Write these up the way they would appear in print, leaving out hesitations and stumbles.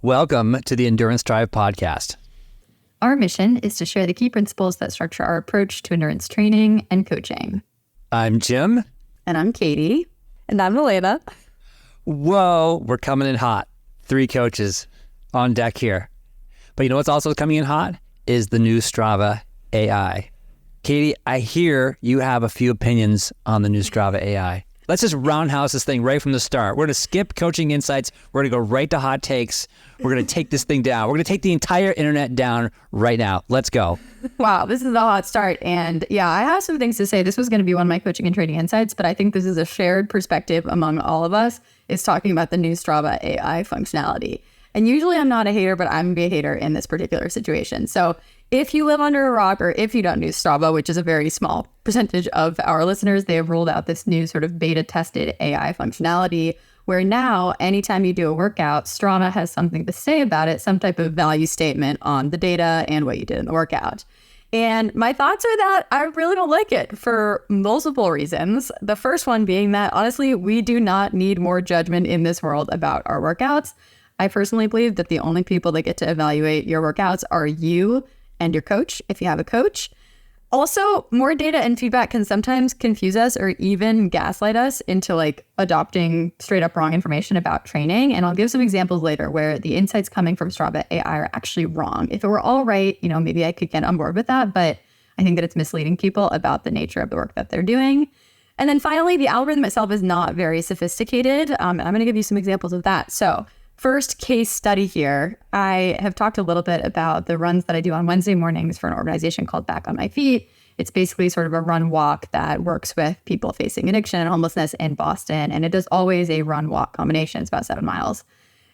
Welcome to the Endurance Drive podcast. Our mission is to share the key principles that structure our approach to endurance training and coaching. I'm Jim. And I'm Katie. And I'm Elena. Whoa, we're coming in hot. 3 coaches on deck here. But you know what's also coming in hot is the new Strava AI. Katie, I hear you have a few opinions on the new Strava AI. Let's just roundhouse this thing right from the start. We're going to skip coaching insights. We're going to go right to hot takes. We're going to take this thing down. We're going to take the entire internet down right now. Let's go. Wow, this is a hot start. And yeah, I have some things to say. This was going to be one of my coaching and training insights, but I think this is a shared perspective among all of us, is talking about the new Strava AI functionality. And usually I'm not a hater, but I'm going to be a hater in this particular situation. So if you live under a rock, or if you don't use Strava, which is a very small percentage of our listeners, they have rolled out this new sort of beta tested AI functionality where now anytime you do a workout, Strava has something to say about it, some type of value statement on the data and what you did in the workout. And my thoughts are that I really don't like it for multiple reasons. The first one being that, honestly, we do not need more judgment in this world about our workouts. I personally believe that the only people that get to evaluate your workouts are you and your coach, if you have a coach. Also, more data and feedback can sometimes confuse us or even gaslight us into adopting straight up wrong information about training. And I'll give some examples later where the insights coming from Strava AI are actually wrong. If it were all right, maybe I could get on board with that, but I think that it's misleading people about the nature of the work that they're doing. And then finally, the algorithm itself is not very sophisticated. And I'm going to give you some examples of that. So first case study here, I have talked a little bit about the runs that I do on Wednesday mornings for an organization called Back on My Feet. It's basically sort of a run walk that works with people facing addiction and homelessness in Boston. And it is always a run walk combination. It's about 7 miles.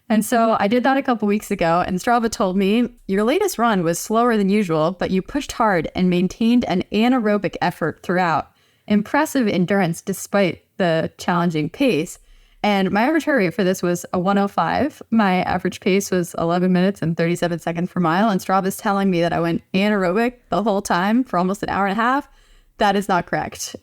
And so I did that a couple weeks ago, and Strava told me your latest run was slower than usual, but you pushed hard and maintained an anaerobic effort throughout. Impressive endurance despite the challenging pace. And my average heart rate for this was a 105. My average pace was 11 minutes and 37 seconds per mile. And Strava's telling me that I went anaerobic the whole time for almost an hour and a half. That is not correct.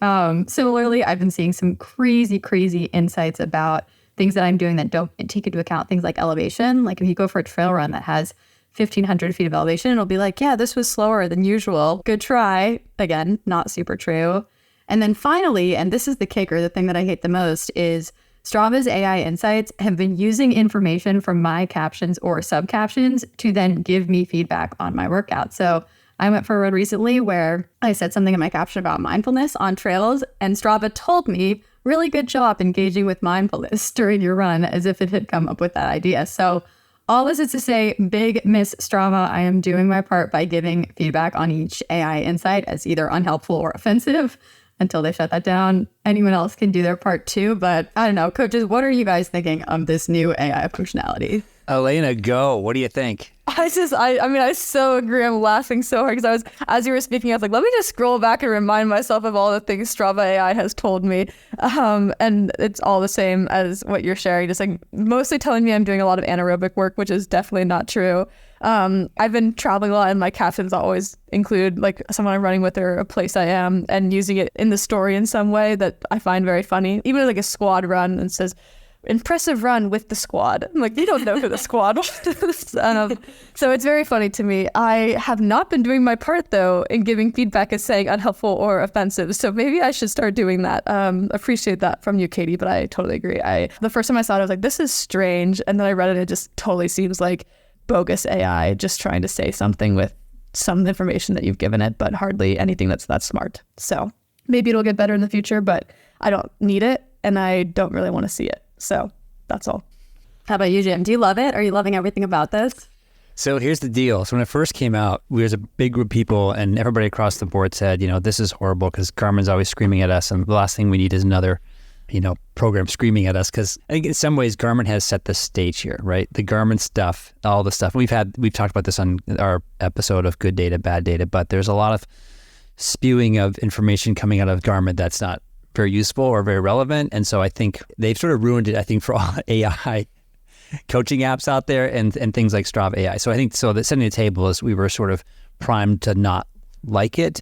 Similarly, I've been seeing some crazy insights about things that I'm doing that don't take into account things like elevation. Like if you go for a trail run that has 1,500 feet of elevation, it'll be like, yeah, this was slower than usual. Good try. Again, not super true. And then finally, and this is the kicker, the thing that I hate the most is Strava's AI insights have been using information from my captions or sub-captions to then give me feedback on my workout. So I went for a run recently where I said something in my caption about mindfulness on trails, and Strava told me, really good job engaging with mindfulness during your run, as if it had come up with that idea. So all this is to say, big miss Strava. I am doing my part by giving feedback on each AI insight as either unhelpful or offensive. Until they shut that down, anyone else can do their part too. But I don't know, coaches, what are you guys thinking of this new AI functionality? Elena, go. What do you think? I so agree. I'm laughing so hard because as you were speaking, I was like, let me just scroll back and remind myself of all the things Strava AI has told me. And it's all the same as what you're sharing, just mostly telling me I'm doing a lot of anaerobic work, which is definitely not true. I've been traveling a lot, and my captions always include someone I'm running with or a place I am, and using it in the story in some way that I find very funny. Even a squad run and says, impressive run with the squad. I'm like, you don't know who the squad was. So it's very funny to me. I have not been doing my part, though, in giving feedback as saying unhelpful or offensive. So maybe I should start doing that. Appreciate that from you, Katie, but I totally agree. The first time I saw it, I was like, this is strange. And then I read it, it just totally seems like bogus AI, just trying to say something with some information that you've given it, but hardly anything that's that smart. So maybe it'll get better in the future, but I don't need it, and I don't really want to see it. So that's all. How about you, Jim? Do you love it? Are you loving everything about this? So here's the deal. So when it first came out, there was a big group of people, and everybody across the board said, this is horrible because Garmin's always screaming at us, and the last thing we need is another program screaming at us, because I think in some ways Garmin has set the stage here, right? The Garmin stuff, all the stuff. We've talked about this on our episode of Good Data, Bad Data, but there's a lot of spewing of information coming out of Garmin that's not very useful or very relevant. And so I think they've sort of ruined it, I think, for all AI coaching apps out there and things like Strava AI. So I think, setting the table is we were sort of primed to not like it.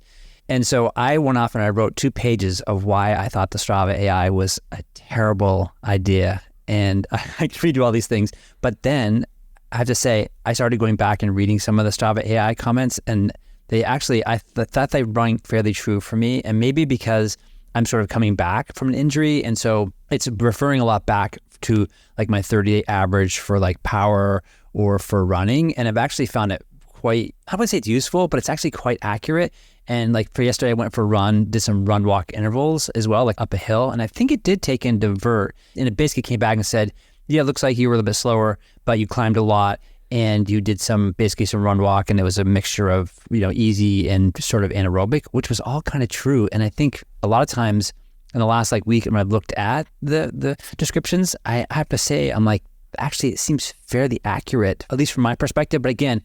And so I went off and I wrote 2 pages of why I thought the Strava AI was a terrible idea. And I could read you all these things, but then I have to say, I started going back and reading some of the Strava AI comments, and they actually, I thought they rang fairly true for me. And maybe because I'm sort of coming back from an injury, and so it's referring a lot back to like my 30-day average for like power or for running. And I've actually found it quite, I wouldn't say it's useful, but it's actually quite accurate. And like for yesterday, I went for a run, did some run walk intervals as well, like up a hill. And I think it did take into vert. And it basically came back and said, yeah, it looks like you were a little bit slower, but you climbed a lot and you did basically some run walk. And it was a mixture of, easy and sort of anaerobic, which was all kind of true. And I think a lot of times in the last like week when I've looked at the descriptions, I have to say, I'm like, actually, it seems fairly accurate, at least from my perspective. But again,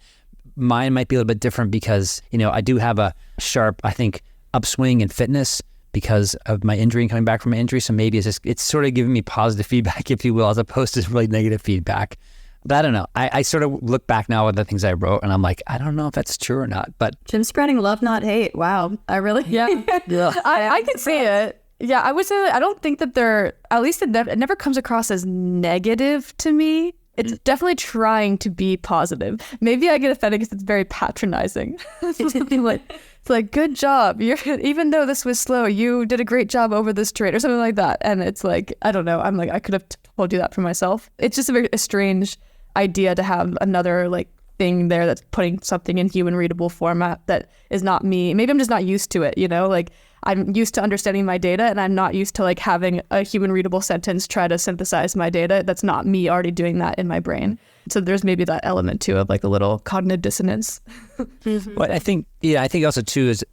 mine might be a little bit different because, I do have a sharp, I think, upswing in fitness because of my injury and coming back from my injury. So maybe it's sort of giving me positive feedback, if you will, as opposed to really negative feedback. But I don't know. I sort of look back now at the things I wrote and I'm like, I don't know if that's true or not. But Jim's spreading love, not hate. Wow. I really, yeah. I can see it. Yeah, I would say I don't think that at least it never comes across as negative to me. It's definitely trying to be positive. Maybe I get offended because it's very patronizing. It's like, good job. Even though this was slow, you did a great job over this terrain or something like that. And it's like, I don't know. I'm like, I could have told you that for myself. It's just a strange idea to have another like thing there that's putting something in human readable format that is not me. Maybe I'm just not used to it, Like I'm used to understanding my data and I'm not used to like having a human readable sentence try to synthesize my data. That's not me already doing that in my brain. So there's maybe that element too of like a little cognitive dissonance. But I think also too is,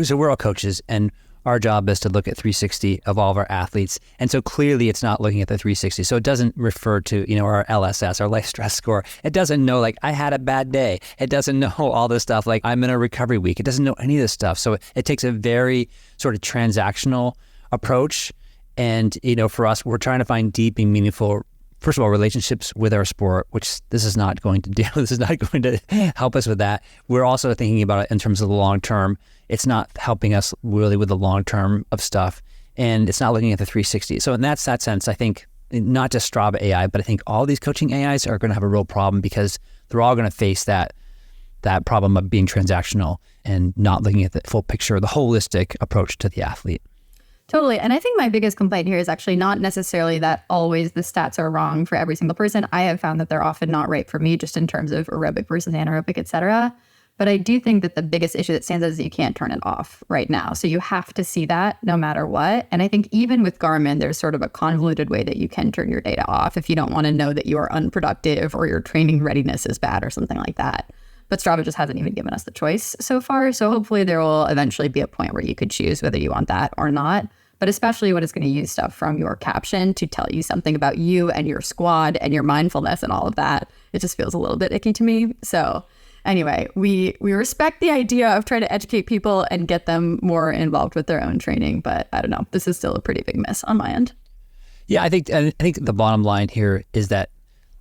so we're all coaches and our job is to look at 360 of all of our athletes. And so clearly it's not looking at the 360. So it doesn't refer to, our LSS, our life stress score. It doesn't know like I had a bad day. It doesn't know all this stuff like I'm in a recovery week. It doesn't know any of this stuff. So it takes a very sort of transactional approach. And, for us, we're trying to find deep and meaningful, first of all, relationships with our sport, which this is not going to do. This is not going to help us with that. We're also thinking about it in terms of the long term. It's not helping us really with the long term of stuff. And it's not looking at the 360. So in that sense, I think not just Strava AI, but I think all these coaching AIs are going to have a real problem because they're all going to face that problem of being transactional and not looking at the full picture, the holistic approach to the athlete. Totally. And I think my biggest complaint here is actually not necessarily that always the stats are wrong for every single person. I have found that they're often not right for me just in terms of aerobic versus anaerobic, et cetera. But I do think that the biggest issue that stands out is that you can't turn it off right now. So you have to see that no matter what. And I think even with Garmin, there's sort of a convoluted way that you can turn your data off if you don't want to know that you are unproductive or your training readiness is bad or something like that. But Strava just hasn't even given us the choice so far. So hopefully there will eventually be a point where you could choose whether you want that or not. But especially when it's going to use stuff from your caption to tell you something about you and your squad and your mindfulness and all of that, it just feels a little bit icky to me. So anyway, we respect the idea of trying to educate people and get them more involved with their own training. But I don't know, this is still a pretty big miss on my end. Yeah, I think the bottom line here is that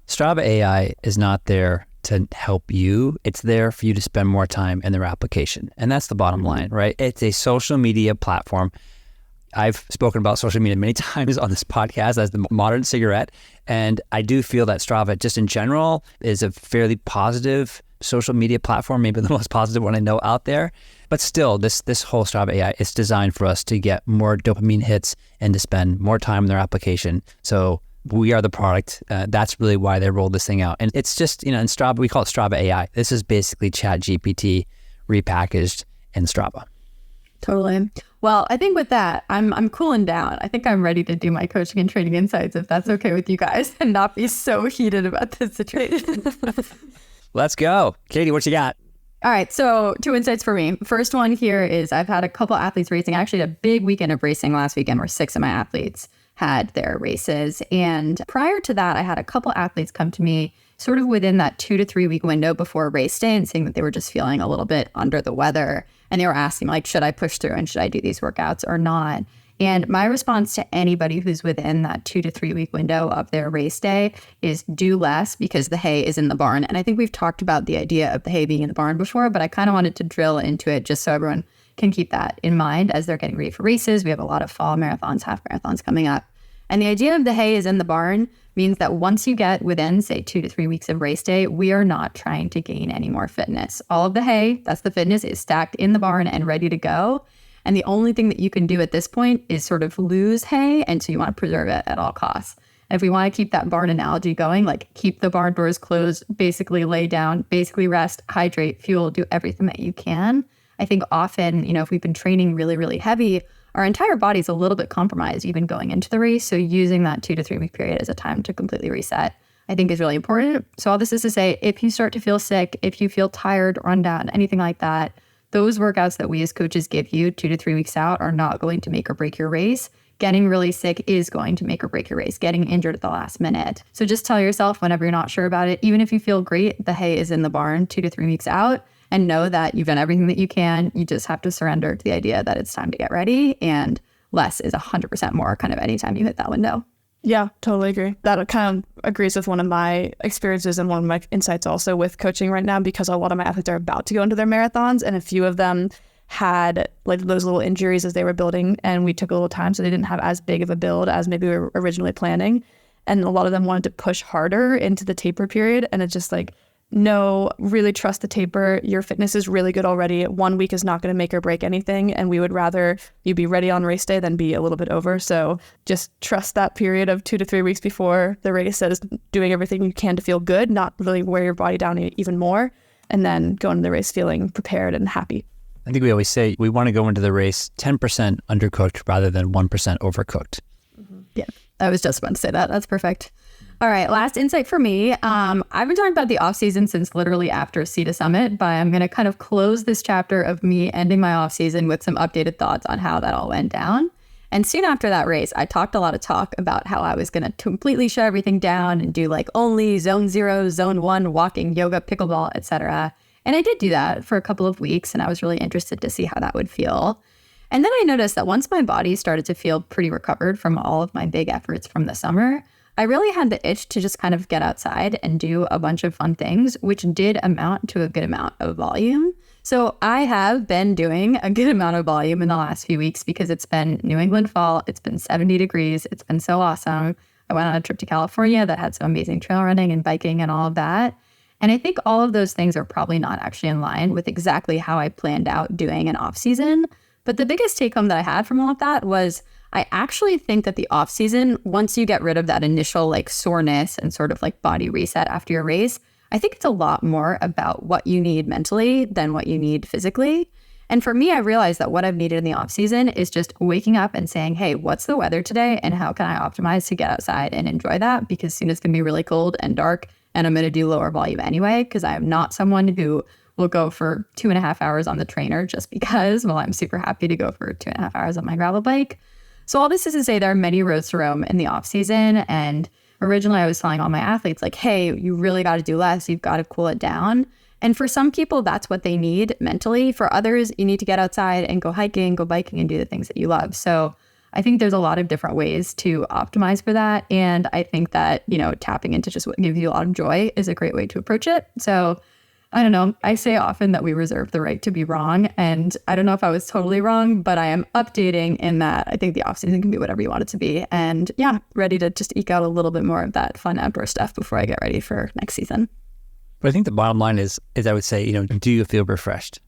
Strava AI is not there to help you. It's there for you to spend more time in their application. And that's the bottom line, right? It's a social media platform. I've spoken about social media many times on this podcast as the modern cigarette. And I do feel that Strava, just in general, is a fairly positive social media platform, maybe the most positive one I know out there. But still, this whole Strava AI is designed for us to get more dopamine hits and to spend more time in their application. So we are the product. That's really why they rolled this thing out. And it's just, in Strava, we call it Strava AI. This is basically ChatGPT repackaged in Strava. Totally. Well, I think with that, I'm cooling down. I think I'm ready to do my coaching and training insights, if that's okay with you guys, and not be so heated about this situation. Let's go. Katie, what you got? All right. So 2 insights for me. First one here is I've had a couple athletes racing. I actually had a big weekend of racing last weekend where 6 of my athletes had their races. And prior to that, I had a couple athletes come to me sort of within that 2 to 3 week window before race day and saying that they were just feeling a little bit under the weather. And they were asking like, should I push through and should I do these workouts or not? And my response to anybody who's within that 2 to 3 week window of their race day is do less because the hay is in the barn. And I think we've talked about the idea of the hay being in the barn before, but I kind of wanted to drill into it just so everyone can keep that in mind as they're getting ready for races. We have a lot of fall marathons, half marathons coming up. And the idea of the hay is in the barn means that once you get within, say, 2 to 3 weeks of race day, we are not trying to gain any more fitness. All of the hay, that's the fitness, is stacked in the barn and ready to go. And the only thing that you can do at this point is sort of lose hay. And so you want to preserve it at all costs. And if we want to keep that barn analogy going, like keep the barn doors closed, basically lay down, basically rest, hydrate, fuel, do everything that you can. I think often, if we've been training really, really heavy, our entire body's a little bit compromised even going into the race. So using that 2 to 3 week period as a time to completely reset, I think is really important. So all this is to say, if you start to feel sick, if you feel tired, run down, anything like that, those workouts that we as coaches give you 2 to 3 weeks out are not going to make or break your race. Getting really sick is going to make or break your race, getting injured at the last minute. So just tell yourself whenever you're not sure about it, even if you feel great, the hay is in the barn 2 to 3 weeks out, and know that you've done everything that you can. You just have to surrender to the idea that it's time to get ready, and less is 100% more kind of anytime you hit that window. Yeah, totally agree. That kind of agrees with one of my experiences and one of my insights also with coaching right now, because a lot of my athletes are about to go into their marathons, and a few of them had like those little injuries as they were building, and we took a little time, so they didn't have as big of a build as maybe we were originally planning. And a lot of them wanted to push harder into the taper period, and it's just like, no, really trust the taper. Your fitness is really good already. 1 week is not going to make or break anything, and we would rather you be ready on race day than be a little bit over. So just trust that period of 2 to 3 weeks before the race, that is doing everything you can to feel good, not really wear your body down even more, and then go into the race feeling prepared and happy. I think we always say we want to go into the race 10% undercooked rather than 1% overcooked. Yeah, I was just about to say that. That's perfect. All right, last insight for me. I've been talking about the off season since literally after CETA Summit, but I'm going to kind of close this chapter of me ending my off season with some updated thoughts on how that all went down. And soon after that race, I talked a lot of talk about how I was going to completely shut everything down and do like only zone 0, zone 1, walking, yoga, pickleball, etc. And I did do that for a couple of weeks, and I was really interested to see how that would feel. And then I noticed that once my body started to feel pretty recovered from all of my big efforts from the summer, I really had the itch to just kind of get outside and do a bunch of fun things, which did amount to a good amount of volume. So I have been doing a good amount of volume in the last few weeks because it's been New England fall, it's been 70 degrees, it's been so awesome. I went on a trip to California that had some amazing trail running and biking and all of that. And I think all of those things are probably not actually in line with exactly how I planned out doing an off season. But the biggest take home that I had from all of that was I actually think that the off season, once you get rid of that initial like soreness and sort of like body reset after your race, I think it's a lot more about what you need mentally than what you need physically. And for me, I realized that what I've needed in the off season is just waking up and saying, hey, what's the weather today? And how can I optimize to get outside and enjoy that? Because soon it's going to be really cold and dark, and I'm going to do lower volume anyway, because I am not someone who will go for 2.5 hours on the trainer just because, well, I'm super happy to go for 2.5 hours on my gravel bike. So all this is to say there are many roads to Rome in the off season. And originally I was telling all my athletes like, hey, you really got to do less. You've got to cool it down. And for some people, that's what they need mentally. For others, you need to get outside and go hiking, go biking, and do the things that you love. So I think there's a lot of different ways to optimize for that. And I think that, tapping into just what gives you a lot of joy is a great way to approach it. So I don't know. I say often that we reserve the right to be wrong. And I don't know if I was totally wrong, but I am updating in that I think the off season can be whatever you want it to be. And yeah, ready to just eke out a little bit more of that fun outdoor stuff before I get ready for next season. But I think the bottom line is I would say, do you feel refreshed?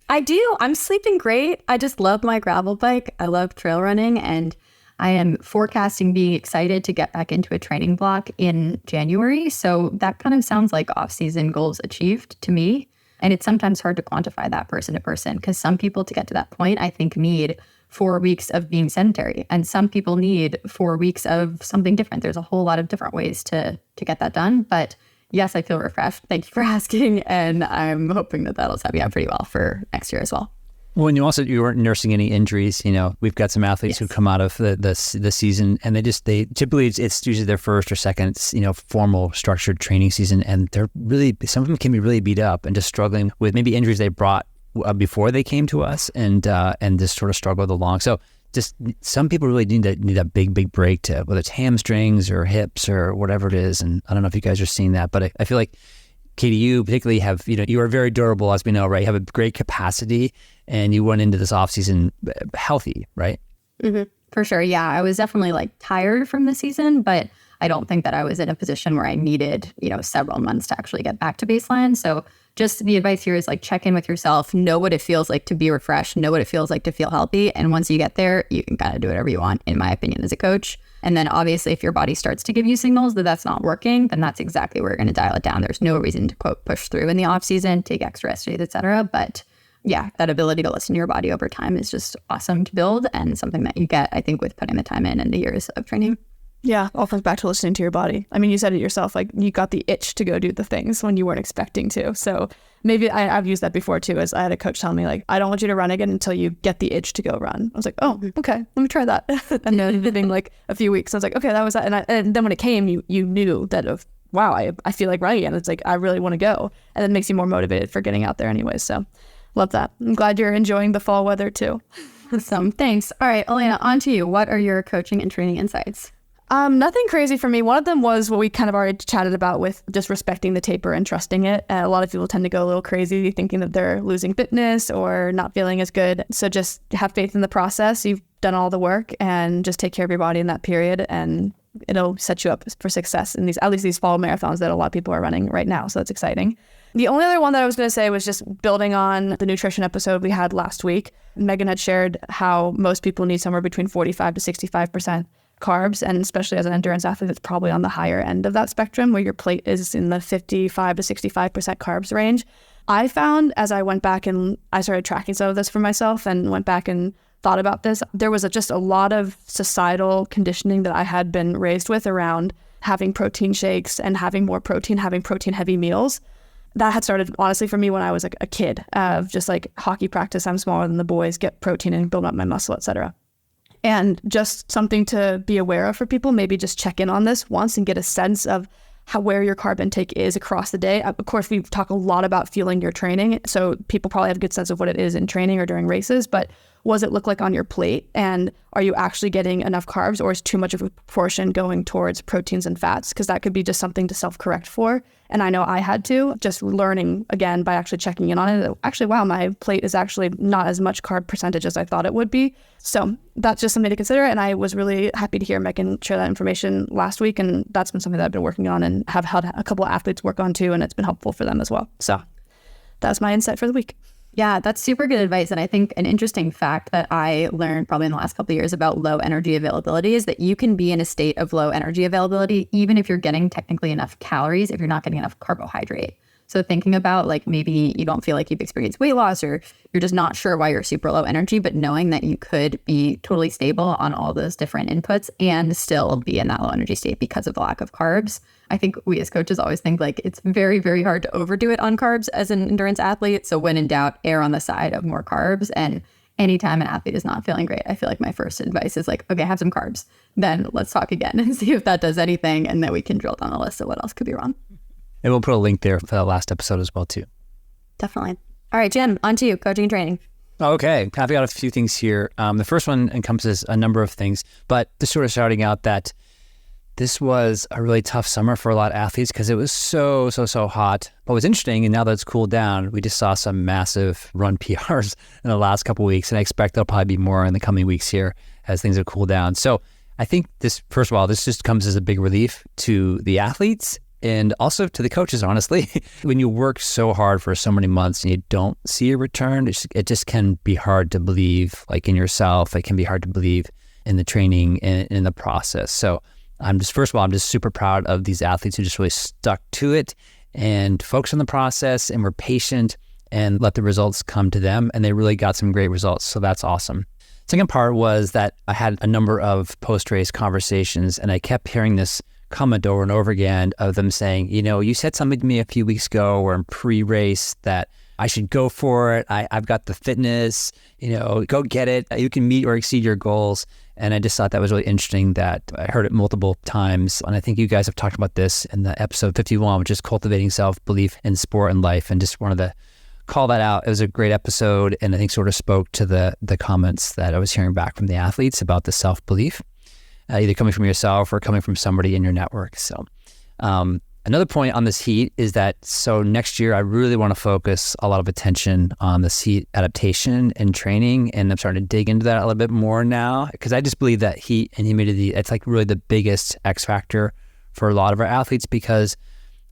I do. I'm sleeping great. I just love my gravel bike. I love trail running, and I am forecasting being excited to get back into a training block in January. So that kind of sounds like off-season goals achieved to me. And it's sometimes hard to quantify that person to person, because some people to get to that point, I think, need 4 weeks of being sedentary. And some people need 4 weeks of something different. There's a whole lot of different ways to get that done. But yes, I feel refreshed. Thank you for asking. And I'm hoping that that'll set me up pretty well for next year as well. Well, and you weren't nursing any injuries. We've got some athletes who come out of the season, and they typically it's usually their first or second, formal structured training season, and they're really, some of them can be really beat up and just struggling with maybe injuries they brought before they came to us, and just sort of struggled along. So just some people really need a big break, to whether it's hamstrings or hips or whatever it is. And I don't know if you guys are seeing that, but I feel like Katie, you particularly have, you are very durable, as we know, right? You have a great capacity, and you went into this off season healthy, right? Mm-hmm. For sure. Yeah. I was definitely like tired from the season, but I don't think that I was in a position where I needed, several months to actually get back to baseline. So just the advice here is like check in with yourself, know what it feels like to be refreshed, know what it feels like to feel healthy. And once you get there, you can kind of do whatever you want, in my opinion, as a coach. And then obviously if your body starts to give you signals that that's not working, then that's exactly where you're going to dial it down. There's no reason to quote push through in the off season, take extra rest days, etc. But yeah, that ability to listen to your body over time is just awesome to build and something that you get, I think, with putting the time in and the years of training. Yeah, all comes back to listening to your body. I mean, you said it yourself, like you got the itch to go do the things when you weren't expecting to. So maybe I've used that before too, as I had a coach tell me like, I don't want you to run again until you get the itch to go run. I was like, oh, okay, let me try that. And then within like a few weeks, I was like, okay, that was that. And then when it came, you knew that wow, I feel like running again. It's like, I really want to go. And it makes you more motivated for getting out there anyways. So love that. I'm glad you're enjoying the fall weather too. Awesome. Thanks. All right, Elena, on to you. What are your coaching and training insights? Nothing crazy for me. One of them was what we kind of already chatted about with just respecting the taper and trusting it. A lot of people tend to go a little crazy thinking that they're losing fitness or not feeling as good. So just have faith in the process. You've done all the work and just take care of your body in that period and it'll set you up for success in at least these fall marathons that a lot of people are running right now. So that's exciting. The only other one that I was going to say was just building on the nutrition episode we had last week. Megan had shared how most people need somewhere between 45 to 65% carbs, and especially as an endurance athlete, it's probably on the higher end of that spectrum where your plate is in the 55 to 65% carbs range. I found as I went back and I started tracking some of this for myself and went back and thought about this, there was just a lot of societal conditioning that I had been raised with around having protein shakes and having more protein, having protein heavy meals. That had started honestly for me when I was like a kid, of just like hockey practice, I'm smaller than the boys, get protein and build up my muscle, etc. And just something to be aware of for people, maybe just check in on this once and get a sense of where your carb intake is across the day. Of course, we talk a lot about fueling your training, so people probably have a good sense of what it is in training or during races, but what does it look like on your plate? And are you actually getting enough carbs, or is too much of a portion going towards proteins and fats? Because that could be just something to self-correct for. And I know I had to, just learning again by actually checking in on it. Actually, wow, my plate is actually not as much carb percentage as I thought it would be. So that's just something to consider. And I was really happy to hear Megan share that information last week. And that's been something that I've been working on and have had a couple of athletes work on too. And it's been helpful for them as well. So that's my insight for the week. Yeah, that's super good advice. And I think an interesting fact that I learned probably in the last couple of years about low energy availability is that you can be in a state of low energy availability even if you're getting technically enough calories, if you're not getting enough carbohydrate. So thinking about like maybe you don't feel like you've experienced weight loss or you're just not sure why you're super low energy, but knowing that you could be totally stable on all those different inputs and still be in that low energy state because of the lack of carbs. I think we as coaches always think like it's very, very hard to overdo it on carbs as an endurance athlete. So when in doubt, err on the side of more carbs. And anytime an athlete is not feeling great, I feel like my first advice is like, okay, have some carbs. Then let's talk again and see if that does anything. And then we can drill down the list of what else could be wrong. And we'll put a link there for that last episode as well, too. Definitely. All right, Jim, on to you, coaching and training. Okay, I've got a few things here. The first one encompasses a number of things, but just sort of shouting out that this was a really tough summer for a lot of athletes because it was so hot. But what's interesting, and now that it's cooled down, we just saw some massive run PRs in the last couple of weeks, and I expect there'll probably be more in the coming weeks here as things have cooled down. So I think this, first of all, this just comes as a big relief to the athletes and also to the coaches, honestly. When you work so hard for so many months and you don't see a return, it just can be hard to believe like in yourself. It can be hard to believe in the training and in the process. So first of all, I'm just super proud of these athletes who just really stuck to it and focused on the process and were patient and let the results come to them. And they really got some great results. So that's awesome. Second part was that I had a number of post-race conversations and I kept hearing this comment over and over again of them saying, you said something to me a few weeks ago or in pre-race that I should go for it. I've got the fitness, go get it. You can meet or exceed your goals. And I just thought that was really interesting that I heard it multiple times. And I think you guys have talked about this in the episode 51, which is cultivating self-belief in sport and life. And just wanted to call that out. It was a great episode. And I think sort of spoke to the comments that I was hearing back from the athletes about the self-belief. Either coming from yourself or coming from somebody in your network. So Another point on this heat is that so next year I really want to focus a lot of attention on this heat adaptation and training, and I'm starting to dig into that a little bit more now because I just believe that heat and humidity, it's like really the biggest X factor for a lot of our athletes, because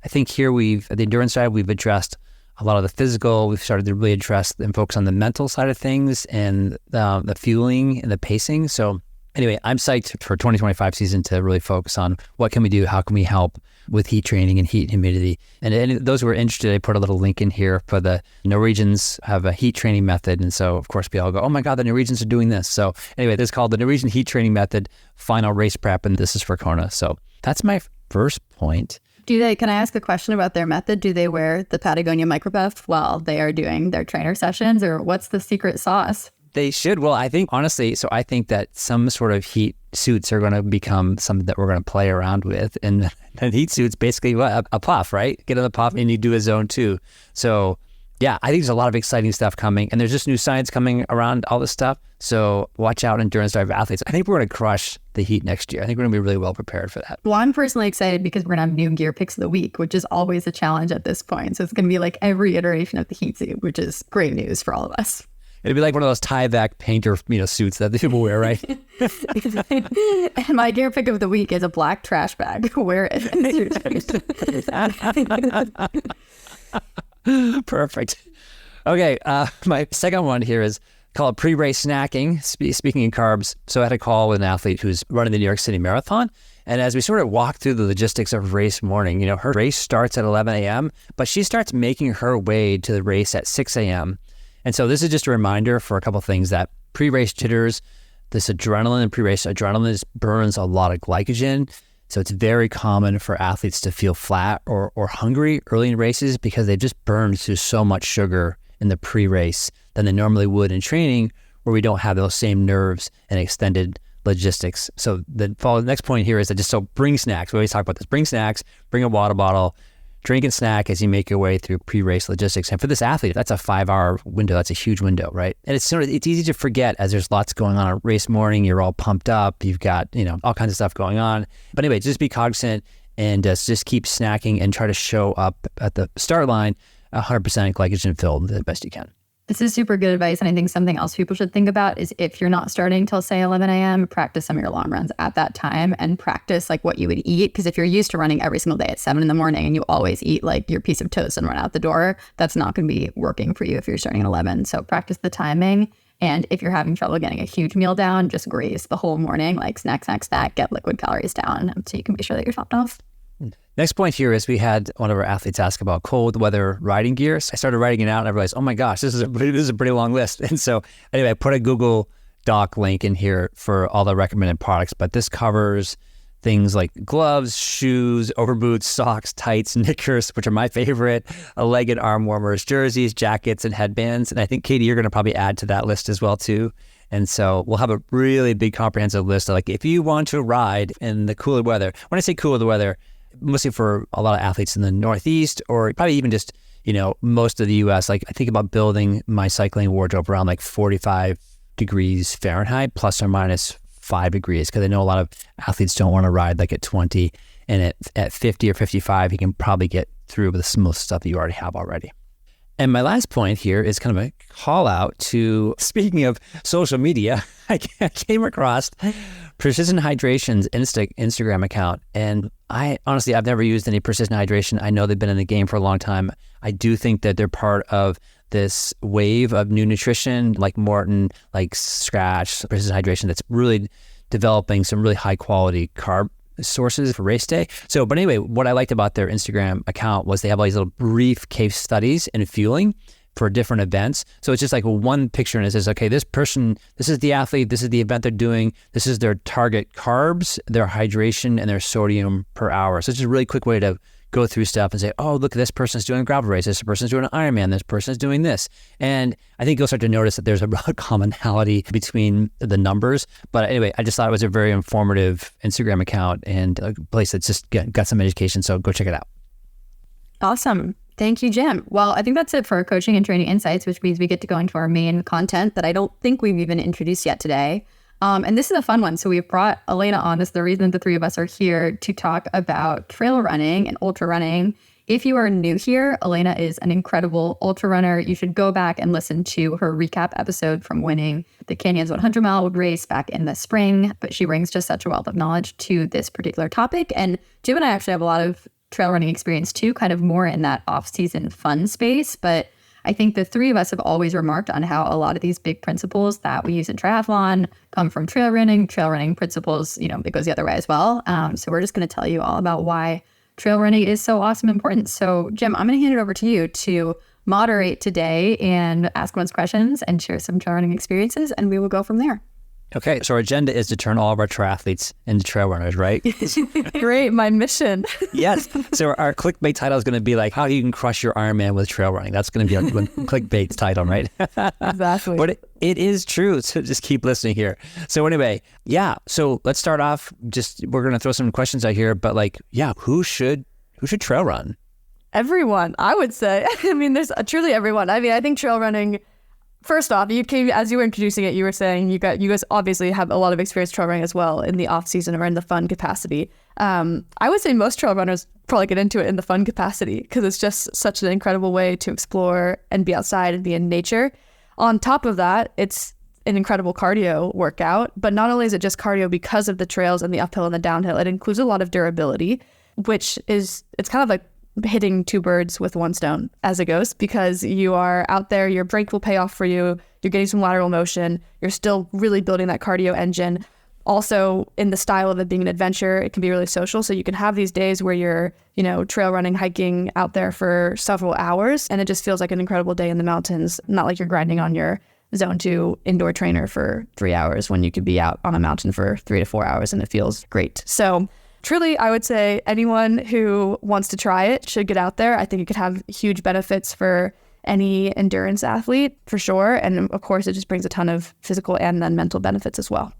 I think here at the endurance side, we've addressed a lot of the physical. We've started to really address and focus on the mental side of things and the fueling and the pacing. So anyway, I'm psyched for 2025 season to really focus on what can we do, how can we help with heat training and heat and humidity. And those who are interested, I put a little link in here for the Norwegians have a heat training method. And so, of course, we all go, oh my God, the Norwegians are doing this. So anyway, this is called the Norwegian Heat Training Method Final Race Prep, and this is for Kona. So that's my first point. Can I ask a question about their method? Do they wear the Patagonia microbuff while they are doing their trainer sessions, or what's the secret sauce? They should. Well, I think honestly, so I think that some sort of heat suits are going to become something that we're going to play around with. And the heat suit's basically what? A puff, right? Get on the puff and you do a zone 2. So yeah, I think there's a lot of exciting stuff coming, and there's just new science coming around all this stuff. So watch out, endurance dive athletes. I think we're going to crush the heat next year. I think we're going to be really well prepared for that. Well, I'm personally excited because we're going to have new gear picks of the week, which is always a challenge at this point. So it's going to be like every iteration of the heat suit, which is great news for all of us. It'd be like one of those tie-back painter, suits that the people wear, right? And my gear pick of the week is a black trash bag. Wear it. Perfect. Okay, my second one here is called pre-race snacking. Speaking in carbs, so I had a call with an athlete who's running the New York City Marathon. And as we sort of walk through the logistics of race morning, her race starts at 11 a.m., but she starts making her way to the race at 6 a.m. And so this is just a reminder for a couple of things that pre-race jitters, this adrenaline and pre-race adrenaline burns a lot of glycogen. So it's very common for athletes to feel flat or hungry early in races because they just burned through so much sugar in the pre-race than they normally would in training, where we don't have those same nerves and extended logistics. So the next point here is that just bring snacks. We always talk about this. Bring snacks, bring a water bottle, drink and snack as you make your way through pre-race logistics. And for this athlete, that's a 5-hour window. That's a huge window, right? And it's easy to forget as there's lots going on a race morning. You're all pumped up. You've got, all kinds of stuff going on. But anyway, just be cognizant and just keep snacking and try to show up at the start line 100% glycogen filled the best you can. This is super good advice. And I think something else people should think about is if you're not starting till say 11 a.m., practice some of your long runs at that time and practice like what you would eat. Because if you're used to running every single day at 7 in the morning and you always eat like your piece of toast and run out the door, that's not going to be working for you if you're starting at 11. So practice the timing. And if you're having trouble getting a huge meal down, just graze the whole morning, like snack, get liquid calories down so you can be sure that you're topped off. Next point here is we had one of our athletes ask about cold weather riding gear. So I started writing it out and I realized, oh my gosh, this is a pretty long list. And so anyway, I put a Google Doc link in here for all the recommended products, but this covers things like gloves, shoes, overboots, socks, tights, knickers, which are my favorite, leg and arm warmers, jerseys, jackets, and headbands. And I think, Katie, you're going to probably add to that list as well too. And so we'll have a really big comprehensive list of like, if you want to ride in the cooler weather, when I say cooler weather, mostly for a lot of athletes in the Northeast or probably even just, most of the US, like I think about building my cycling wardrobe around like 45 degrees Fahrenheit plus or minus 5 degrees. Cause I know a lot of athletes don't want to ride like at 20 and at 50 or 55, you can probably get through with most stuff that you already have already. And my last point here is kind of a call out to, speaking of social media, I came across Precision Hydration's Instagram account. And I've never used any Precision Hydration. I know they've been in the game for a long time. I do think that they're part of this wave of new nutrition, like Morton, like Scratch, Precision Hydration, that's really developing some really high quality carb sources for race day. But anyway, what I liked about their Instagram account was they have all these little brief case studies in fueling for different events. So it's just like one picture and it says, okay, this person, this is the athlete, this is the event they're doing, this is their target carbs, their hydration, and their sodium per hour. So it's just a really quick way to go through stuff and say, oh, look, this person's doing a gravel race, this person's doing an Ironman, this person's doing this. And I think you'll start to notice that there's a commonality between the numbers. But anyway, I just thought it was a very informative Instagram account and a place that's just got some education. So go check it out. Awesome. Thank you, Jim. Well, I think that's it for our coaching and training insights, which means we get to go into our main content that I don't think we've even introduced yet today. And this is a fun one. So we've brought Elena on. This is the reason the three of us are here to talk about trail running and ultra running. If you are new here, Elena is an incredible ultra runner. You should go back and listen to her recap episode from winning the Canyons 100-mile race back in the spring. But she brings just such a wealth of knowledge to this particular topic. And Jim and I actually have a lot of trail running experience too, kind of more in that off-season fun space. But I think the three of us have always remarked on how a lot of these big principles that we use in triathlon come from trail running principles, it goes the other way as well. So we're just going to tell you all about why trail running is so awesome and important. So Jim, I'm going to hand it over to you to moderate today and ask one's questions and share some trail running experiences, and we will go from there. Okay, so our agenda is to turn all of our triathletes into trail runners, right? Great, my mission. Yes. So our clickbait title is going to be like, how you can crush your Ironman with trail running. That's going to be our clickbait title, right? Exactly. But it is true. So just keep listening here. So anyway, yeah. So let's start off. We're going to throw some questions out here. But who should trail run? Everyone, I would say. I mean, there's truly everyone. I mean, I think trail running. First off, as you were introducing it, you were saying you guys obviously have a lot of experience trail running as well in the off season or in the fun capacity. I would say most trail runners probably get into it in the fun capacity because it's just such an incredible way to explore and be outside and be in nature. On top of that, it's an incredible cardio workout. But not only is it just cardio because of the trails and the uphill and the downhill, it includes a lot of durability, it's kind of like hitting two birds with one stone as it goes, because you are out there, your break will pay off for you, you're getting some lateral motion, you're still really building that cardio engine. Also, in the style of it being an adventure, it can be really social. So you can have these days where you're, trail running, hiking out there for several hours, and it just feels like an incredible day in the mountains, not like you're grinding on your zone 2 indoor trainer for 3 hours when you could be out on a mountain for 3 to 4 hours and it feels great. So truly, I would say anyone who wants to try it should get out there. I think it could have huge benefits for any endurance athlete for sure. And of course, it just brings a ton of physical and then mental benefits as well.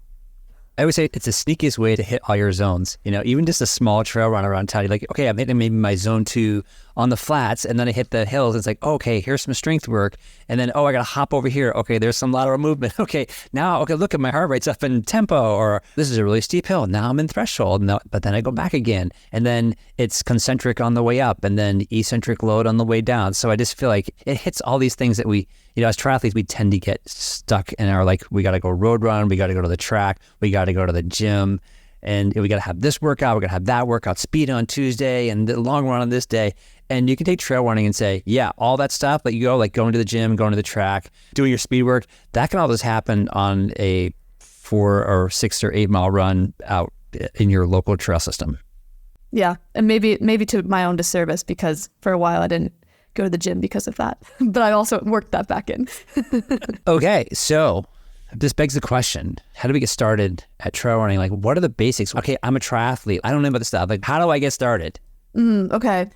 I would say it's the sneakiest way to hit all your zones. Even just a small trail run around town, you're like, okay, I'm hitting maybe my zone 2 on the flats, and then I hit the hills. It's like, okay, here's some strength work. And then, I got to hop over here. Okay, there's some lateral movement. Okay, look at my heart rate's up in tempo, or this is a really steep hill. Now I'm in threshold. But then I go back again. And then it's concentric on the way up and then eccentric load on the way down. So I just feel like it hits all these things that we, as triathletes, we tend to get stuck in our, we got to go road run, we got to go to the track, we got to go to the gym, and we got to have this workout, we got to have that workout, speed on Tuesday and the long run on this day. And you can take trail running and say, yeah, all that stuff that you go, like going to the gym, going to the track, doing your speed work, that can all just happen on a 4 or 6 or 8 mile run out in your local trail system. Yeah, and maybe to my own disservice, because for a while I didn't go to the gym because of that, but I also worked that back in. Okay, so this begs the question, how do we get started at trail running? What are the basics? Okay, I'm a triathlete. I don't know about this stuff. How do I get started? Okay.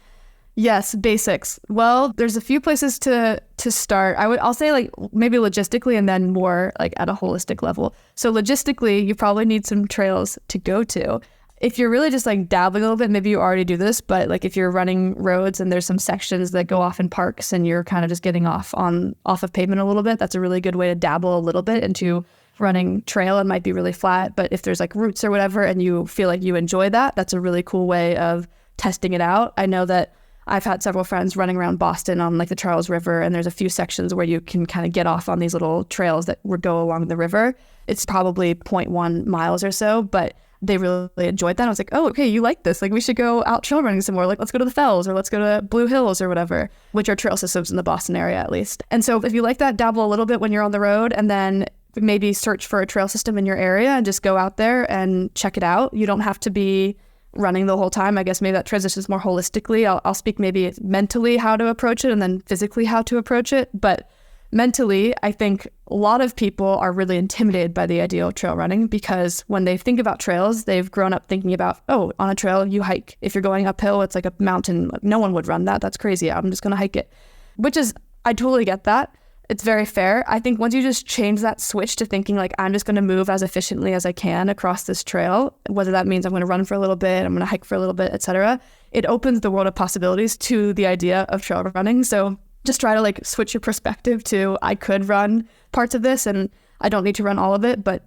Yes, basics. Well, there's a few places to start. I'll say maybe logistically and then more at a holistic level. So logistically, you probably need some trails to go to. If you're really just dabbling a little bit, maybe you already do this, but if you're running roads and there's some sections that go off in parks and you're kind of just getting off of pavement a little bit, that's a really good way to dabble a little bit into running trail. It might be really flat, but if there's routes or whatever and you feel like you enjoy that, that's a really cool way of testing it out. I know that I've had several friends running around Boston on the Charles River, and there's a few sections where you can kind of get off on these little trails that would go along the river. It's probably 0.1 miles or so, but they really enjoyed that. I was like, oh, okay, you like this. We should go out trail running some more. Let's go to the Fells or let's go to Blue Hills or whatever, which are trail systems in the Boston area at least. And so if you like that, dabble a little bit when you're on the road, and then maybe search for a trail system in your area and just go out there and check it out. You don't have to be running the whole time. I guess maybe that transitions more holistically. I'll speak maybe mentally how to approach it and then physically how to approach it. But mentally, I think a lot of people are really intimidated by the idea of trail running, because when they think about trails, they've grown up thinking about, on a trail, you hike. If you're going uphill, it's like a mountain. No one would run that. That's crazy. I'm just going to hike it, I totally get that. It's very fair. I think once you just change that switch to thinking I'm just going to move as efficiently as I can across this trail, whether that means I'm going to run for a little bit, I'm going to hike for a little bit, etc., it opens the world of possibilities to the idea of trail running. So just try to switch your perspective to, I could run parts of this and I don't need to run all of it, but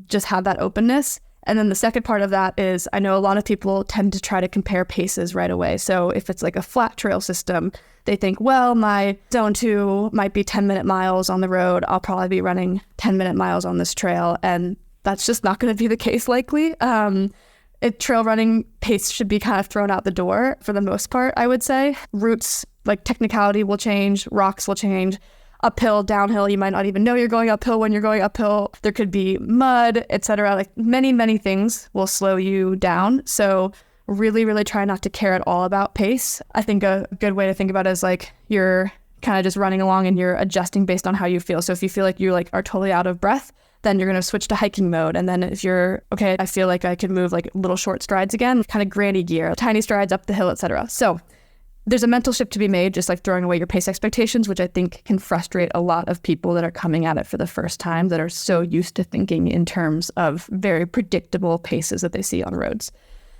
just have that openness. And then the second part of that is I know a lot of people tend to try to compare paces right away. So if it's like a flat trail system, they think, well, my zone 2 might be 10-minute miles on the road. I'll probably be running 10-minute miles on this trail. And that's just not going to be the case likely. Trail running pace should be kind of thrown out the door for the most part, I would say. Routes, like technicality will change, rocks will change. Uphill, downhill, you might not even know you're going uphill when you're going uphill. There could be mud, etc. Like many, many things will slow you down. So really, really try not to care at all about pace. I think a good way to think about it is like you're kind of just running along and you're adjusting based on how you feel. So if you feel like you like are totally out of breath, then you're going to switch to hiking mode. And then if you're, okay, I feel like I could move like little short strides again, kind of granny gear, tiny strides up the hill, etc. So there's a mental shift to be made, just like throwing away your pace expectations, which I think can frustrate a lot of people that are coming at it for the first time, that are so used to thinking in terms of very predictable paces that they see on roads.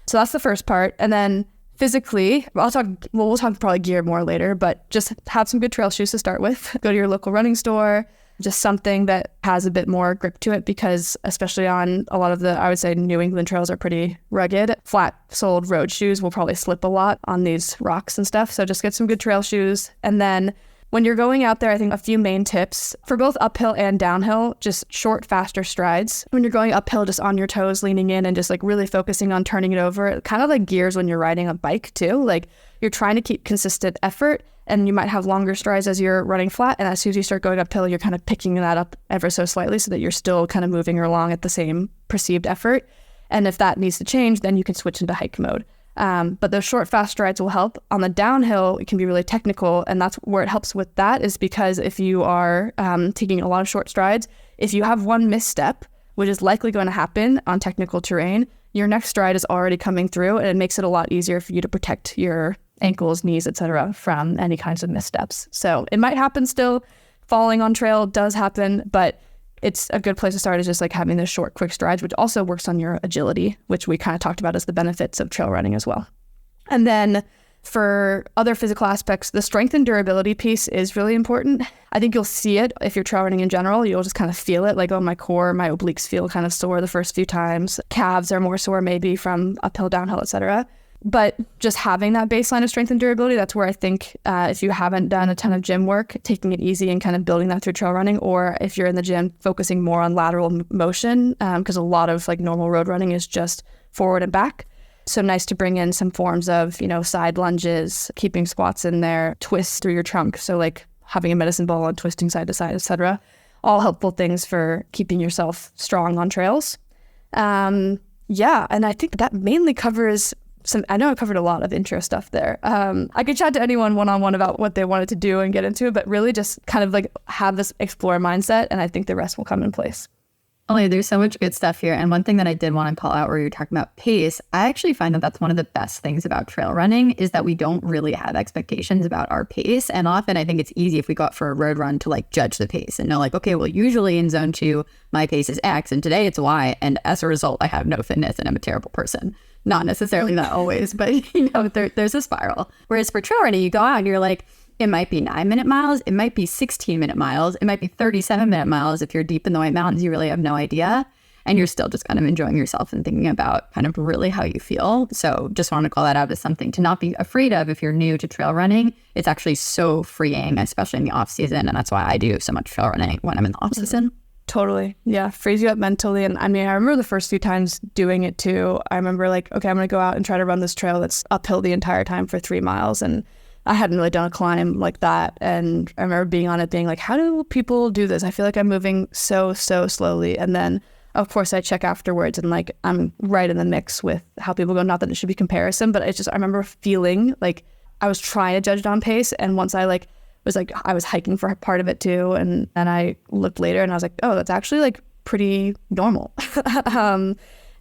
So that's the first part. And then physically, we'll talk probably gear more later, but just have some good trail shoes to start with. Go to your local running store, just something that has a bit more grip to it, because especially on a lot of the, I would say, New England trails are pretty rugged. Flat-soled road shoes will probably slip a lot on these rocks and stuff. So just get some good trail shoes. And then when you're going out there, I think a few main tips for both uphill and downhill, just short, faster strides. When you're going uphill, just on your toes, leaning in and just like really focusing on turning it over. Kind of like gears when you're riding a bike too. Like you're trying to keep consistent effort, and you might have longer strides as you're running flat. And as soon as you start going uphill, you're kind of picking that up ever so slightly so that you're still kind of moving along at the same perceived effort. And if that needs to change, then you can switch into hike mode. But those short, fast strides will help. On the downhill, it can be really technical. And that's where it helps with that, is because if you are taking a lot of short strides, if you have one misstep, which is likely going to happen on technical terrain, your next stride is already coming through, and it makes it a lot easier for you to protect your ankles, knees, etc. from any kinds of missteps. So it might happen still. Falling on trail does happen, but it's a good place to start, is just like having those short, quick strides, which also works on your agility, which we kind of talked about as the benefits of trail running as well. And then for other physical aspects, the strength and durability piece is really important. I think you'll see it if you're trail running in general. You'll just kind of feel it, like, oh, my core, my obliques feel kind of sore the first few times. Calves are more sore maybe from uphill, downhill, etc. But just having that baseline of strength and durability, that's where I think if you haven't done a ton of gym work, taking it easy and kind of building that through trail running, or if you're in the gym, focusing more on lateral motion, because a lot of like normal road running is just forward and back. So nice to bring in some forms of, side lunges, keeping squats in there, twists through your trunk. So like having a medicine ball and twisting side to side, etc. All helpful things for keeping yourself strong on trails. And I think that mainly covers I know I covered a lot of intro stuff there. I could chat to anyone one-on-one about what they wanted to do and get into it, but really just kind of like have this explorer mindset, and I think the rest will come in place. Ollie, there's so much good stuff here. And one thing that I did want to call out where you're talking about pace, I actually find that that's one of the best things about trail running, is that we don't really have expectations about our pace. And often I think it's easy if we go out for a road run to like judge the pace and know like, okay, well, usually in zone 2, my pace is X and today it's Y. And as a result, I have no fitness and I'm a terrible person. Not necessarily that always, but there's a spiral. Whereas for trail running, you go out and you're like, it might be 9-minute miles, it might be 16-minute miles, it might be 37-minute miles. If you're deep in the White Mountains, you really have no idea. And you're still just kind of enjoying yourself and thinking about kind of really how you feel. So just want to call that out as something to not be afraid of if you're new to trail running. It's actually so freeing, especially in the off season. And that's why I do so much trail running when I'm in the off season. Totally. Yeah. Frees you up mentally. And I mean, I remember the first few times doing it too. I remember like, okay, I'm going to go out and try to run this trail that's uphill the entire time for 3 miles. And I hadn't really done a climb like that. And I remember being on it being like, how do people do this? I feel like I'm moving so slowly. And then of course I check afterwards and like, I'm right in the mix with how people go. Not that it should be comparison, but it's just, I remember feeling like I was trying to judge it on pace. And once I I was hiking for part of it too. And then I looked later and I was like, oh, that's actually like pretty normal.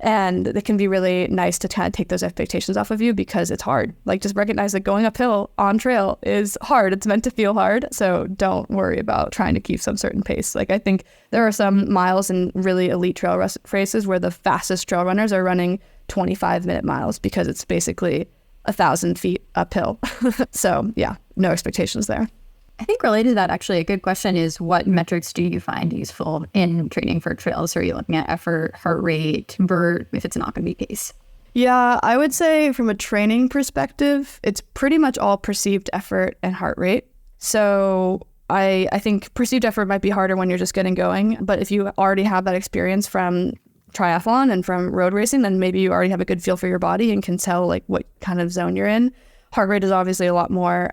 And it can be really nice to kind of take those expectations off of you, because it's hard. Like just recognize that going uphill on trail is hard. It's meant to feel hard. So don't worry about trying to keep some certain pace. Like I think there are some miles in really elite trail races where the fastest trail runners are running 25-minute miles because it's basically 1,000 feet uphill. So yeah, no expectations there. I think related to that, actually, a good question is what metrics do you find useful in training for trails? Are you looking at effort, heart rate, vert, if it's not going to be pace? Yeah, I would say from a training perspective, it's pretty much all perceived effort and heart rate. So I think perceived effort might be harder when you're just getting going. But if you already have that experience from triathlon and from road racing, then maybe you already have a good feel for your body and can tell like what kind of zone you're in. Heart rate is obviously a lot more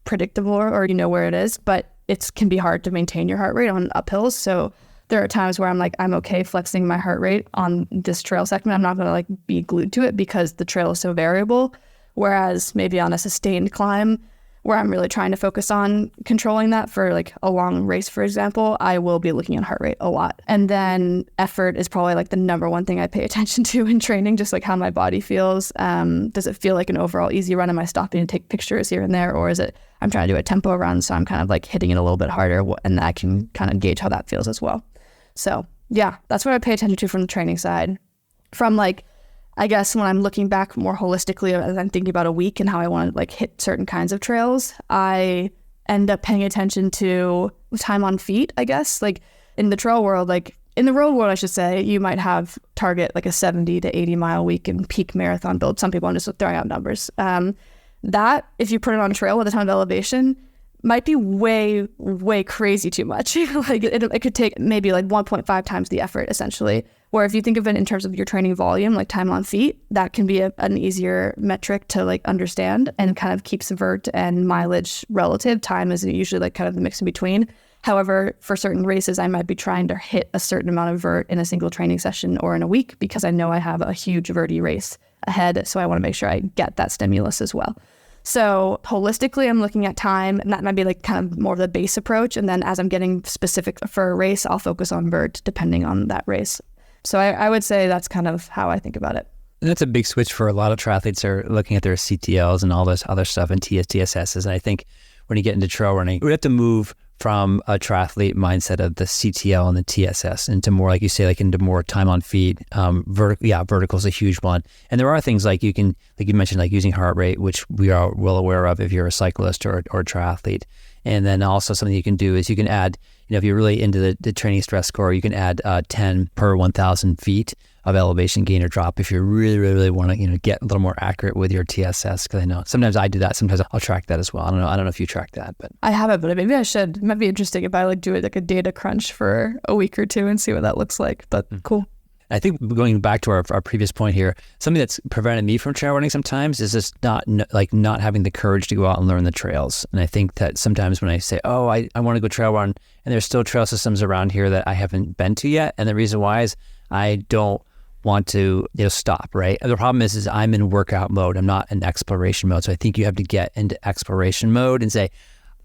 predictable, or you know where it is, but it can be hard to maintain your heart rate on uphills. So there are times where I'm like, I'm okay flexing my heart rate on this trail segment. I'm not going to like be glued to it because the trail is so variable. Whereas maybe on a sustained climb where I'm really trying to focus on controlling that for like a long race, for example, I will be looking at heart rate a lot. And then effort is probably like the number one thing I pay attention to in training, just like how my body feels. Does it feel like an overall easy run? Am I stopping to take pictures here and there? Or is it, I'm trying to do a tempo run, so I'm kind of like hitting it a little bit harder, and I can kind of gauge how that feels as well. So yeah, that's what I pay attention to from the training side. From like, I guess when I'm looking back more holistically as I'm thinking about a week and how I want to like hit certain kinds of trails, I end up paying attention to time on feet, I guess. Like in the trail world, like in the road world, I should say, you might have target like a 70 to 80 mile week and peak marathon build. Some people, I'm just throwing out numbers. That, if you put it on trail with a ton of elevation, might be way, way crazy too much. Like it could take maybe like 1.5 times the effort essentially. Where if you think of it in terms of your training volume, like time on feet, that can be an easier metric to like understand and kind of keeps vert and mileage relative. Time is usually like kind of the mix in between. However, for certain races, I might be trying to hit a certain amount of vert in a single training session or in a week because I know I have a huge verty race ahead. So I want to make sure I get that stimulus as well. So holistically, I'm looking at time, and that might be like kind of more of the base approach. And then as I'm getting specific for a race, I'll focus on vert depending on that race. So I would say that's kind of how I think about it. And that's a big switch for a lot of triathletes are looking at their CTLs and all this other stuff and TSSs. And I think when you get into trail running, we have to move from a triathlete mindset of the CTL and the TSS into more, like you say, like into more time on feet. Vertical is a huge one. And there are things like you can, like you mentioned, like using heart rate, which we are well aware of if you're a cyclist or a triathlete. And then also something you can do is you can add, if you're really into the training stress score, you can add 10 per 1,000 feet of elevation gain or drop if you really, really, really want to, get a little more accurate with your TSS. Because I know sometimes I do that. Sometimes I'll track that as well. I don't know if you track that, but I haven't, but maybe I should. It might be interesting if I like do it like a data crunch for a week or two and see what that looks like. But cool. I think going back to our previous point here, something that's prevented me from trail running sometimes is just not having the courage to go out and learn the trails. And I think that sometimes when I say, oh, I want to go trail run, and there's still trail systems around here that I haven't been to yet. And the reason why is I don't want to stop, right? And the problem is I'm in workout mode. I'm not in exploration mode. So I think you have to get into exploration mode and say,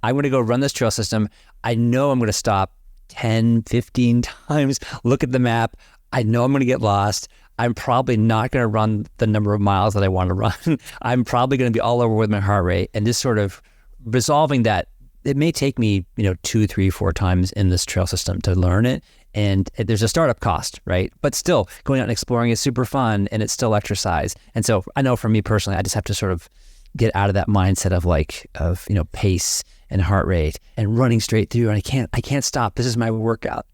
I want to go run this trail system. I know I'm going to stop 10, 15 times, look at the map. I know I'm going to get lost. I'm probably not going to run the number of miles that I want to run. I'm probably going to be all over with my heart rate, and just sort of resolving that. It may take me, 2, 3, 4 times in this trail system to learn it. And there's a startup cost, right? But still going out and exploring is super fun, and it's still exercise. And so I know for me personally, I just have to sort of get out of that mindset of pace and heart rate and running straight through. And I can't stop. This is my workout.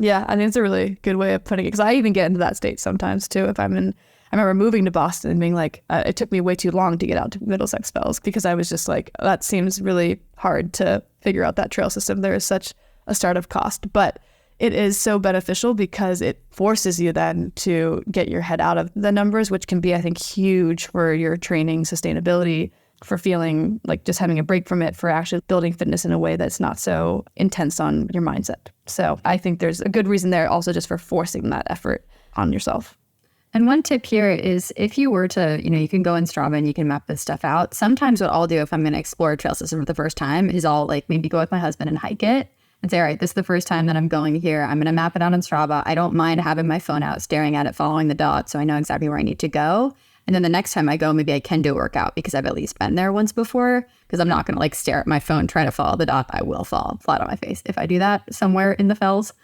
Yeah, I think it's a really good way of putting it, because I even get into that state sometimes too. I remember moving to Boston and being like, it took me way too long to get out to Middlesex Fells because I was just like, that seems really hard to figure out that trail system. There is such a startup cost, but it is so beneficial because it forces you then to get your head out of the numbers, which can be, I think, huge for your training sustainability, for feeling like just having a break from it, for actually building fitness in a way that's not so intense on your mindset. So I think there's a good reason there also just for forcing that effort on yourself. And one tip here is if you were to, you can go in Strava and you can map this stuff out. Sometimes what I'll do if I'm going to explore a trail system for the first time is I'll like maybe go with my husband and hike it and say, all right, this is the first time that I'm going here. I'm going to map it out on Strava. I don't mind having my phone out, staring at it, following the dots, so I know exactly where I need to go. And then the next time I go, maybe I can do a workout because I've at least been there once before, because I'm not going to like stare at my phone, try to follow the dot. I will fall flat on my face if I do that somewhere in the fells.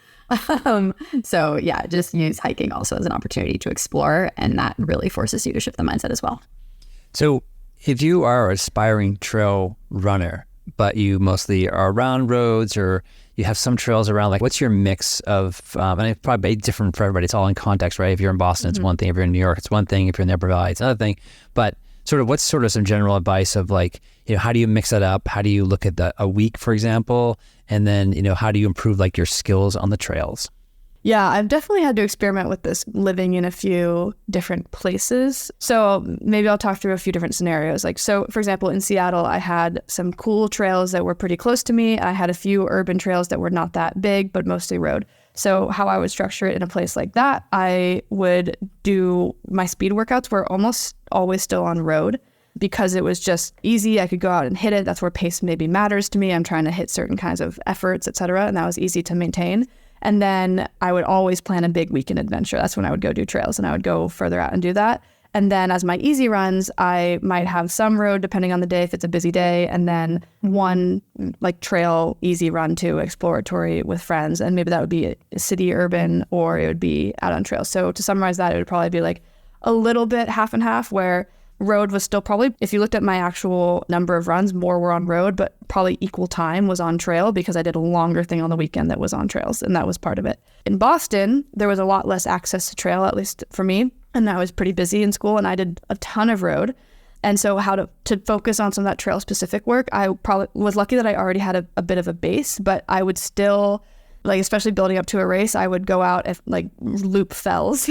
So yeah, just use hiking also as an opportunity to explore. And that really forces you to shift the mindset as well. So if you are an aspiring trail runner, but you mostly are around roads, or you have some trails around? Like, what's your mix of, and it's probably different for everybody. It's all in context, right? If you're in Boston, it's one thing. If you're in New York, it's one thing. If you're in the Upper Valley, it's another thing. But what's some general advice of like, how do you mix it up? How do you look at a week, for example? And then, how do you improve like your skills on the trails? Yeah, I've definitely had to experiment with this living in a few different places. So maybe I'll talk through a few different scenarios. So for example, in Seattle, I had some cool trails that were pretty close to me. I had a few urban trails that were not that big, but mostly road. So how I would structure it in a place like that, I would do my speed workouts were almost always still on road because it was just easy. I could go out and hit it. That's where pace maybe matters to me. I'm trying to hit certain kinds of efforts, et cetera. And that was easy to maintain. And then I would always plan a big weekend adventure. That's when I would go do trails, and I would go further out and do that. And then as my easy runs, I might have some road depending on the day if it's a busy day, and then one like trail easy run to exploratory with friends. And maybe that would be a city urban, or it would be out on trails. So to summarize that, it would probably be like a little bit half and half, where road was still probably, if you looked at my actual number of runs, more were on road, but probably equal time was on trail because I did a longer thing on the weekend that was on trails, and that was part of it. In Boston, there was a lot less access to trail, at least for me, and I was pretty busy in school, and I did a ton of road. And so how to focus on some of that trail specific work, I probably was lucky that I already had a bit of a base, but I would still, like especially building up to a race, I would go out and like loop fells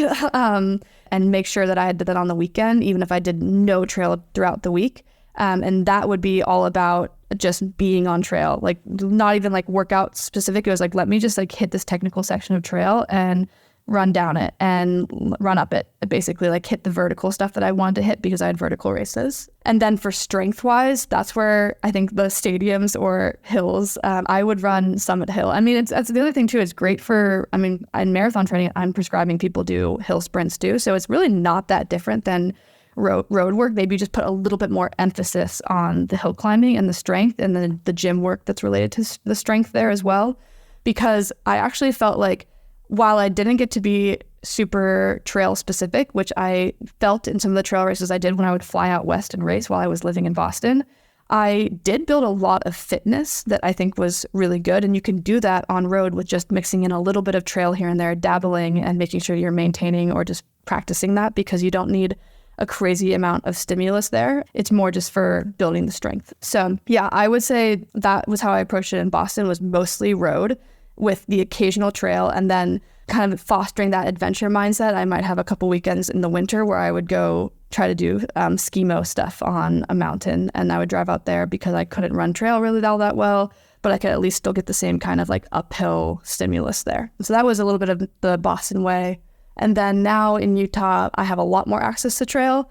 and make sure that I did that on the weekend, even if I did no trail throughout the week. And that would be all about just being on trail, like not even like workout specific. It was like, let me just like hit this technical section of trail and run down it and run up it, basically like hit the vertical stuff that I wanted to hit because I had vertical races. And then for strength wise, that's where I think the stadiums or hills, I would run Summit Hill. I mean, that's the other thing too, it's great for, I mean, in marathon training, I'm prescribing people do hill sprints too. So it's really not that different than road work. Maybe just put a little bit more emphasis on the hill climbing and the strength, and then the gym work that's related to the strength there as well. Because I actually felt like, while I didn't get to be super trail specific, which I felt in some of the trail races I did when I would fly out west and race while I was living in Boston, I did build a lot of fitness that I think was really good. And you can do that on road with just mixing in a little bit of trail here and there, dabbling and making sure you're maintaining or just practicing that, because you don't need a crazy amount of stimulus there. It's more just for building the strength. So yeah, I would say that was how I approached it in Boston, was mostly road with the occasional trail, and then kind of fostering that adventure mindset. I might have a couple weekends in the winter where I would go try to do skimo stuff on a mountain, and I would drive out there because I couldn't run trail really all that well, but I could at least still get the same kind of like uphill stimulus there. So that was a little bit of the Boston way. And then now in Utah, I have a lot more access to trail.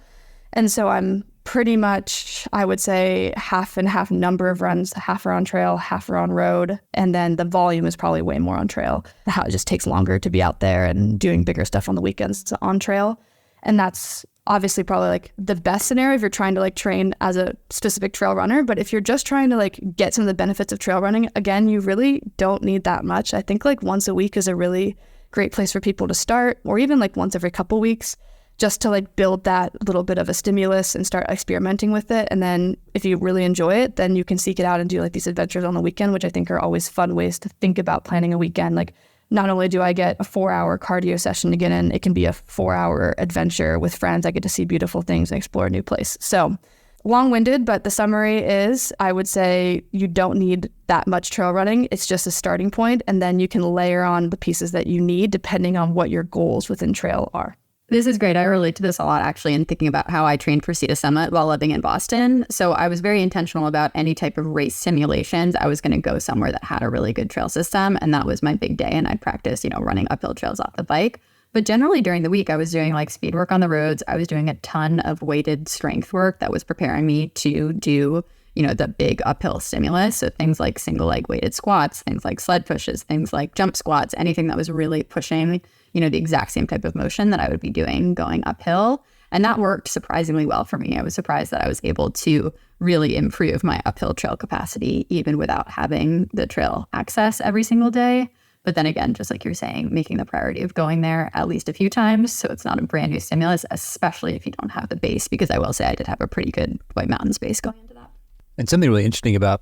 And so I'm pretty much, I would say, half and half number of runs. Half are on trail, half are on road. And then the volume is probably way more on trail. How it just takes longer to be out there and doing bigger stuff on the weekends on trail. And that's obviously probably like the best scenario if you're trying to like train as a specific trail runner. But if you're just trying to like get some of the benefits of trail running, again, you really don't need that much. I think like once a week is a really great place for people to start, or even like once every couple weeks, just to like build that little bit of a stimulus and start experimenting with it. And then if you really enjoy it, then you can seek it out and do like these adventures on the weekend, which I think are always fun ways to think about planning a weekend. Like, not only do I get a 4-hour cardio session to get in, it can be a 4-hour adventure with friends. I get to see beautiful things and explore a new place. So long-winded, but the summary is, I would say you don't need that much trail running. It's just a starting point, and then you can layer on the pieces that you need depending on what your goals within trail are. This is great. I relate to this a lot, actually, in thinking about how I trained for Sea to Summit while living in Boston. So I was very intentional about any type of race simulations. I was going to go somewhere that had a really good trail system, and that was my big day. And I'd practice, running uphill trails off the bike. But generally during the week, I was doing like speed work on the roads. I was doing a ton of weighted strength work that was preparing me to do, the big uphill stimulus. So things like single leg weighted squats, things like sled pushes, things like jump squats, anything that was really pushing, the exact same type of motion that I would be doing going uphill. And that worked surprisingly well for me. I was surprised that I was able to really improve my uphill trail capacity, even without having the trail access every single day. But then again, just like you're saying, making the priority of going there at least a few times so it's not a brand new stimulus, especially if you don't have the base, because I will say I did have a pretty good White Mountains base going into that. And something really interesting about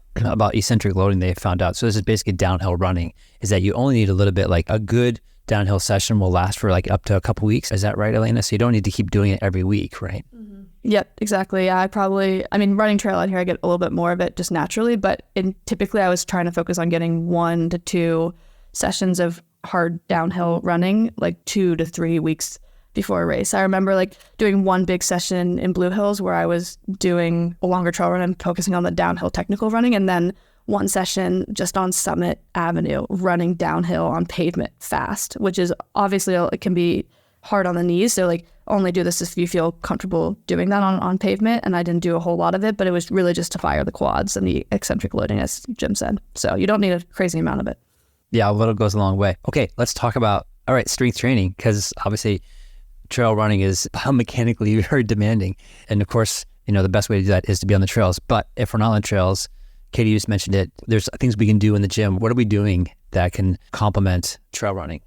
eccentric loading they found out, so this is basically downhill running, is that you only need a little bit, like a good downhill session will last for like up to a couple weeks. Is that right, Elena? So you don't need to keep doing it every week, right? Yep, exactly. Yeah, running trail out here, I get a little bit more of it just naturally, but typically I was trying to focus on getting 1 to 2 sessions of hard downhill running, like 2 to 3 weeks before a race. I remember like doing one big session in Blue Hills where I was doing a longer trail run and focusing on the downhill technical running, and then one session just on Summit Avenue running downhill on pavement fast, which is obviously, it can be hard on the knees. So like only do this if you feel comfortable doing that on pavement. And I didn't do a whole lot of it, but it was really just to fire the quads and the eccentric loading, as Jim said. So you don't need a crazy amount of it. Yeah, a little goes a long way. Okay, let's talk about, all right, strength training, because obviously trail running is biomechanically very demanding. And of course, the best way to do that is to be on the trails. But if we're not on the trails, Katie just mentioned it, there's things we can do in the gym. What are we doing that can complement trail running?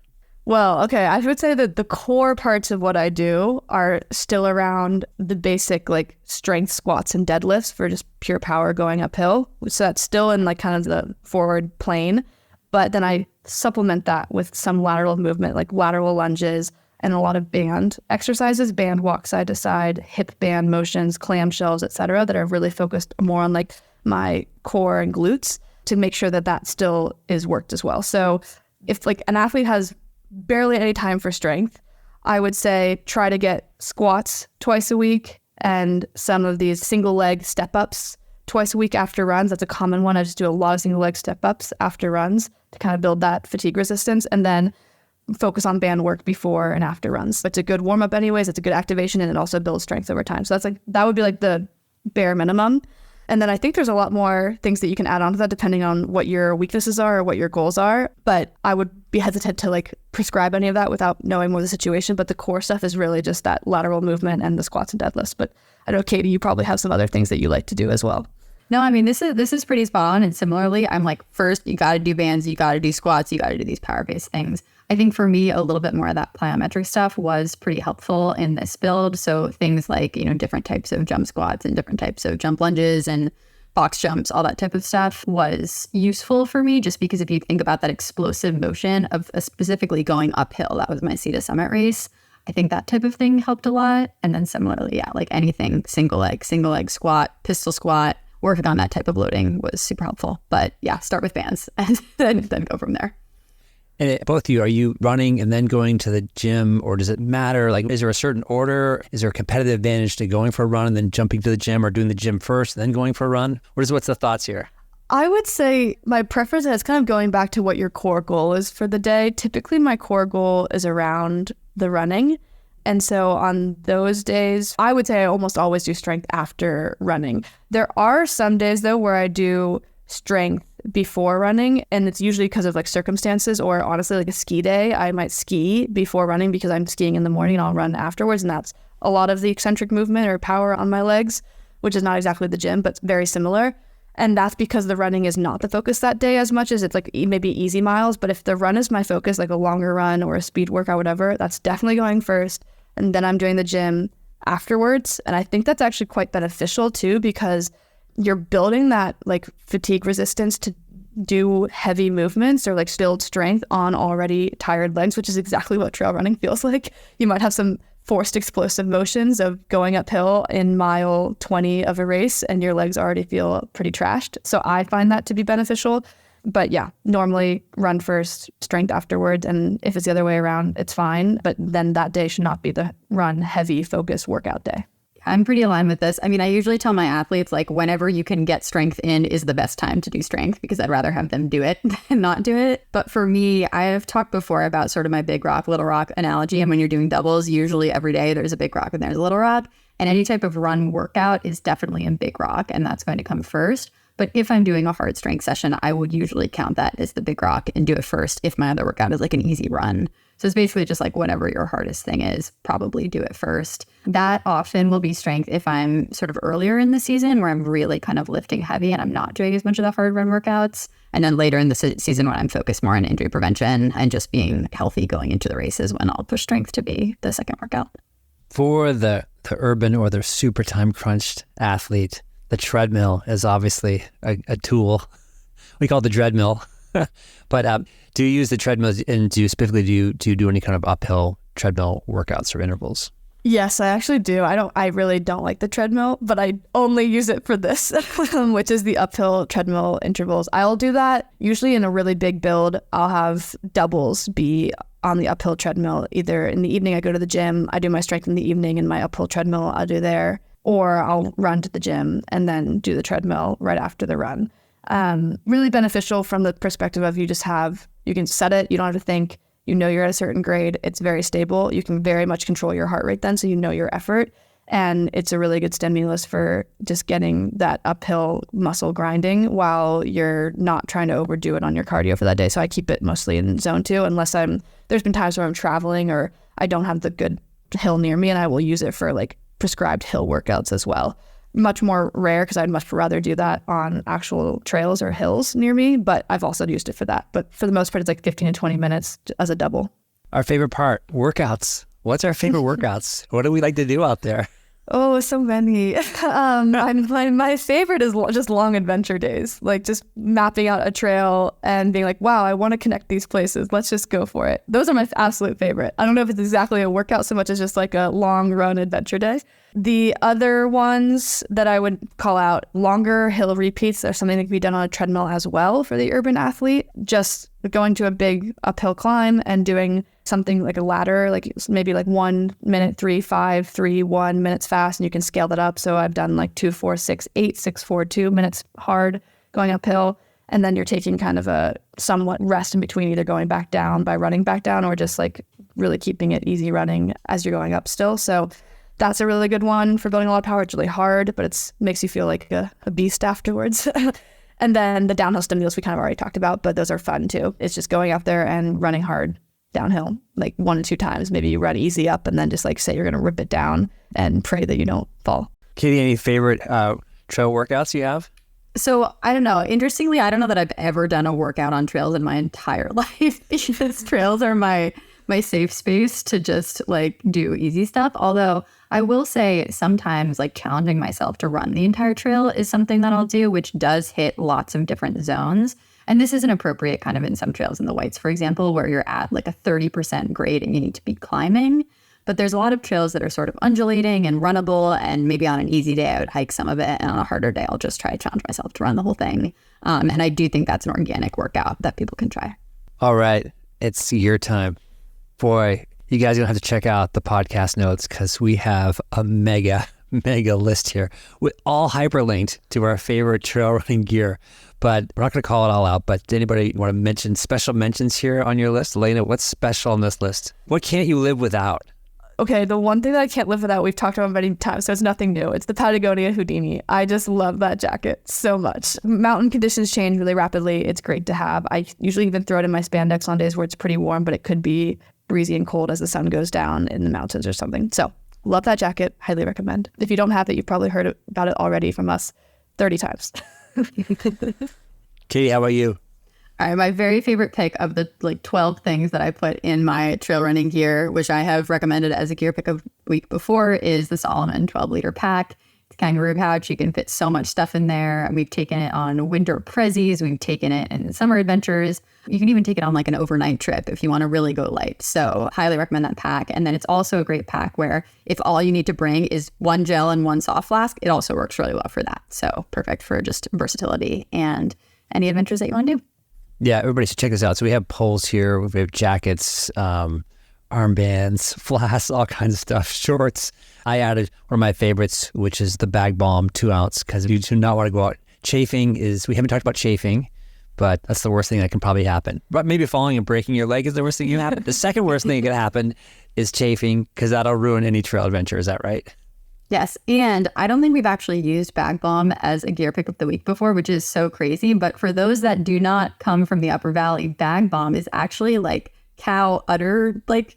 Well, okay, I would say that the core parts of what I do are still around the basic like strength squats and deadlifts for just pure power going uphill. So that's still in like kind of the forward plane. But then I supplement that with some lateral movement, like lateral lunges and a lot of band exercises, band walk side to side, hip band motions, clamshells, etc., that are really focused more on like my core and glutes to make sure that that still is worked as well. So if like an athlete has barely any time for strength, I would say try to get squats twice a week and some of these single leg step ups twice a week after runs. That's a common one. I just do a lot of single leg step ups after runs to kind of build that fatigue resistance, and then focus on band work before and after runs. It's a good warm up anyways. It's a good activation, and it also builds strength over time. So that would be like the bare minimum. And then I think there's a lot more things that you can add on to that depending on what your weaknesses are or what your goals are. But I would be hesitant to like prescribe any of that without knowing more of the situation. But the core stuff is really just that lateral movement and the squats and deadlifts. But I know, Katie, you probably have some other things that you like to do as well. No, I mean, this is pretty spot on. And similarly, I'm like, first, you got to do bands, you got to do squats, you got to do these power-based things. I think for me, a little bit more of that plyometric stuff was pretty helpful in this build. So things like, different types of jump squats and different types of jump lunges and box jumps, all that type of stuff was useful for me, just because if you think about that explosive motion of specifically going uphill, that was my Sea to Summit race. I think that type of thing helped a lot. And then similarly, yeah, like anything single leg squat, pistol squat, working on that type of loading was super helpful. But yeah, start with bands and then go from there. And both of you, are you running and then going to the gym, or does it matter? Like, is there a certain order? Is there a competitive advantage to going for a run and then jumping to the gym, or doing the gym first and then going for a run? What's the thoughts here? I would say my preference is kind of going back to what your core goal is for the day. Typically, my core goal is around the running. And so on those days, I would say I almost always do strength after running. There are some days, though, where I do strength before running, and it's usually because of like circumstances, or honestly like a ski day. I might ski before running because I'm skiing in the morning and I'll run afterwards, and that's a lot of the eccentric movement or power on my legs, which is not exactly the gym, but very similar. And that's because the running is not the focus that day as much as it's like maybe easy miles. But if the run is my focus, like a longer run or a speed workout, whatever, that's definitely going first. And then I'm doing the gym afterwards. And I think that's actually quite beneficial too, because you're building that like fatigue resistance to do heavy movements or like build strength on already tired legs, which is exactly what trail running feels like. You might have some forced explosive motions of going uphill in mile 20 of a race and your legs already feel pretty trashed. So I find that to be beneficial. But yeah, normally run first, strength afterwards. And if it's the other way around, it's fine. But then that day should not be the run heavy focus workout day. I'm pretty aligned with this. I mean, I usually tell my athletes, like, whenever you can get strength in is the best time to do strength, because I'd rather have them do it than not do it. But for me, I have talked before about sort of my big rock, little rock analogy. And when you're doing doubles, usually every day there's a big rock and there's a little rock. And any type of run workout is definitely a big rock, and that's going to come first. But if I'm doing a hard strength session, I would usually count that as the big rock and do it first if my other workout is like an easy run. So it's basically just like whatever your hardest thing is, probably do it first. That often will be strength if I'm sort of earlier in the season where I'm really kind of lifting heavy and I'm not doing as much of the hard run workouts. And then later in the season when I'm focused more on injury prevention and just being healthy going into the races, when I'll push strength to be the second workout. For the urban or the super time crunched athlete, The treadmill is obviously a tool. We call it the dreadmill. But do you use the treadmill, and do you do any kind of uphill treadmill workouts or intervals? Yes, I actually do. I really don't like the treadmill, but I only use it for this, which is the uphill treadmill intervals. I'll do that usually in a really big build. I'll have doubles be on the uphill treadmill. Either in the evening, I go to the gym, I do my strength in the evening, and my uphill treadmill I'll do there, or I'll run to the gym and then do the treadmill right after the run. Really beneficial from the perspective of you can set it, you don't have to think. You know you're at a certain grade. It's very stable. You can very much control your heart rate then, so you know your effort. And it's a really good stimulus for just getting that uphill muscle grinding while you're not trying to overdo it on your cardio for that day. So I keep it mostly in zone 2, unless there's been times where I'm traveling or I don't have the good hill near me, and I will use it for like prescribed hill workouts as well. Much more rare because I'd much rather do that on actual trails or hills near me, but I've also used it for that. But for the most part, it's like 15 to 20 minutes as a double. Our favorite part, workouts. What's our favorite workouts? What do we like to do out there? Oh, so many. My favorite is just long adventure days, like just mapping out a trail and being like, wow, I want to connect these places. Let's just go for it. Those are my absolute favorite. I don't know if it's exactly a workout so much as just like a long run adventure day. The other ones that I would call out, longer hill repeats, are something that can be done on a treadmill as well for the urban athlete. Just going to a big uphill climb and doing something like a ladder, like maybe like 1 minute, 3, 5, 3, 1 minutes fast, and you can scale that up. So I've done like 2, 4, 6, 8, 6, 4, 2 minutes hard going uphill. And then you're taking kind of a somewhat rest in between, either going back down by running back down or just like really keeping it easy running as you're going up still. So that's a really good one for building a lot of power. It's really hard, but it makes you feel like a beast afterwards. And then the downhill stimulus we kind of already talked about, but those are fun too. It's just going out there and running hard downhill, like 1 or 2 times. Maybe you run easy up and then just like say you're going to rip it down and pray that you don't fall. Katie, any favorite trail workouts you have? So I don't know. Interestingly, I don't know that I've ever done a workout on trails in my entire life, because trails are my safe space to just like do easy stuff. Although I will say sometimes like challenging myself to run the entire trail is something that I'll do, which does hit lots of different zones. And this isn't appropriate kind of in some trails in the Whites, for example, where you're at like a 30% grade and you need to be climbing. But there's a lot of trails that are sort of undulating and runnable. And maybe on an easy day, I would hike some of it. And on a harder day, I'll just try to challenge myself to run the whole thing. And I do think that's an organic workout that people can try. All right. It's your time. Boy, you guys are going to have to check out the podcast notes, because we have a mega list here with all hyperlinked to our favorite trail running gear. But we're not going to call it all out. But anybody want to mention special mentions here on your list? Elena, what's special on this list? What can't you live without? Okay, the one thing that I can't live without, we've talked about many times, so it's nothing new. It's the Patagonia Houdini. I just love that jacket so much. Mountain conditions change really rapidly. It's great to have. I usually even throw it in my spandex on days where it's pretty warm, but it could be breezy and cold as the sun goes down in the mountains or something. So love that jacket. Highly recommend. If you don't have it, you've probably heard about it already from us 30 times. Katie, how about you? All right, my very favorite pick of the like 12 things that I put in my trail running gear, which I have recommended as a gear pick of the week before, is the Solomon 12-liter pack. It's a kangaroo pouch. You can fit so much stuff in there. We've taken it on winter prezzies. We've taken it in summer adventures. You can even take it on like an overnight trip if you want to really go light. So highly recommend that pack. And then it's also a great pack where if all you need to bring is one gel and one soft flask, it also works really well for that. So perfect for just versatility and any adventures that you want to do. Yeah, everybody should check this out. So we have poles here. We have jackets, armbands, flasks, all kinds of stuff, shorts. I added one of my favorites, which is the Bag Balm 2 ounce, because you do not want to go out. Chafing we haven't talked about chafing, but that's the worst thing that can probably happen. But maybe falling and breaking your leg is the worst thing that can happen. The second worst thing that can happen is chafing, because that'll ruin any trail adventure. Is that right? Yes. And I don't think we've actually used Bag Balm as a gear pick of the week before, which is so crazy. But for those that do not come from the Upper Valley, Bag Balm is actually like cow udder like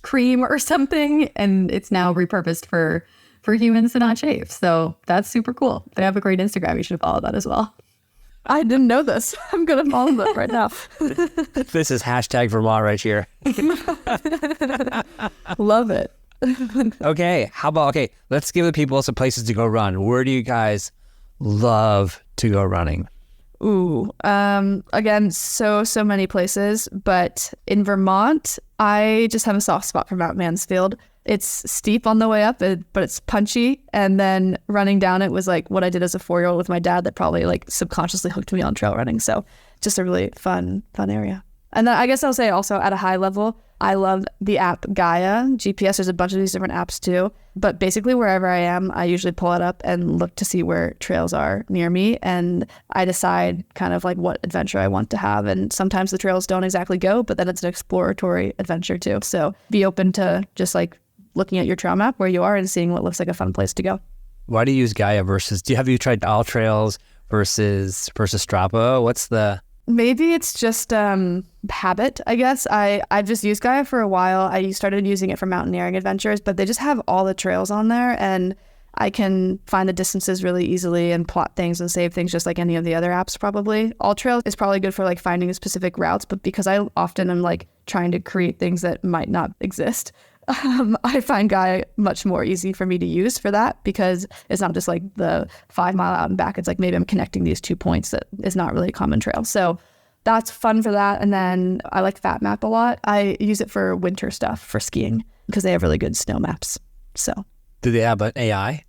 cream or something. And it's now repurposed for humans to not chafe. So that's super cool. They have a great Instagram. You should follow that as well. I didn't know this. I'm going to follow them right now. This is hashtag Vermont right here. Love it. Okay, let's give the people some places to go run. Where do you guys love to go running? Ooh, again, so many places, but in Vermont, I just have a soft spot for Mount Mansfield. It's steep on the way up, but it's punchy. And then running down it was like what I did as a 4-year-old with my dad that probably like subconsciously hooked me on trail running. So just a really fun area. And then I guess I'll say also at a high level, I love the app Gaia GPS. There's a bunch of these different apps too, but basically wherever I am, I usually pull it up and look to see where trails are near me. And I decide kind of like what adventure I want to have. And sometimes the trails don't exactly go, but then it's an exploratory adventure too. So be open to just like looking at your trail map where you are and seeing what looks like a fun place to go. Why do you use Gaia have you tried All Trails versus Strava? What's the... Maybe it's just habit, I guess. I've just used Gaia for a while. I started using it for mountaineering adventures, but they just have all the trails on there and I can find the distances really easily and plot things and save things just like any of the other apps probably. All Trails is probably good for like finding specific routes, but because I often am like trying to create things that might not exist, I find Gaia much more easy for me to use for that because it's not just like the 5 mile out and back. It's like maybe I'm connecting these 2 points that is not really a common trail. So that's fun for that. And then I like Fat Map a lot. I use it for winter stuff for skiing because they have really good snow maps. So do they have an AI?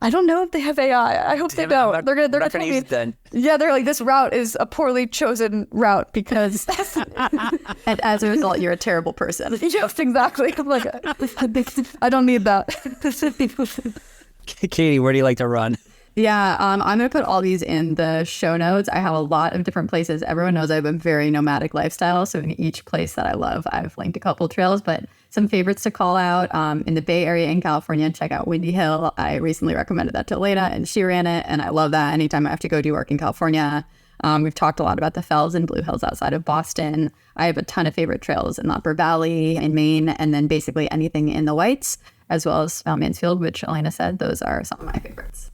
I don't know if they have AI. I hope they don't. They're gonna use it then. Yeah, they're like, this route is a poorly chosen route because And as a result, you're a terrible person. yes, exactly. I'm like, I don't need that. Katie, where do you like to run? Yeah, I'm going to put all these in the show notes. I have a lot of different places. Everyone knows I have a very nomadic lifestyle. So in each place that I love, I've linked a couple trails, but some favorites to call out in the Bay Area in California, check out Windy Hill. I recently recommended that to Elena and she ran it. And I love that anytime I have to go do work in California. We've talked a lot about the Fells and Blue Hills outside of Boston. I have a ton of favorite trails in the Upper Valley in Maine, and then basically anything in the Whites, as well as Mount Mansfield, which Elena said, those are some of my favorites.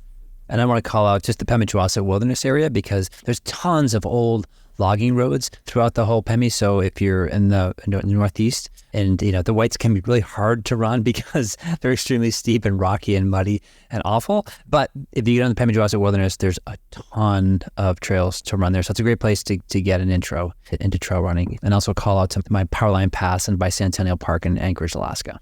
And I want to call out just the Pemigewasset Wilderness area because there's tons of old logging roads throughout the whole Pemi. So if you're in the Northeast, and the Whites can be really hard to run because they're extremely steep and rocky and muddy and awful. But if you get on the Pemigewasset Wilderness, there's a ton of trails to run there. So it's a great place to get an intro into trail running. And also call out to my Powerline Pass and Bicentennial Park in Anchorage, Alaska.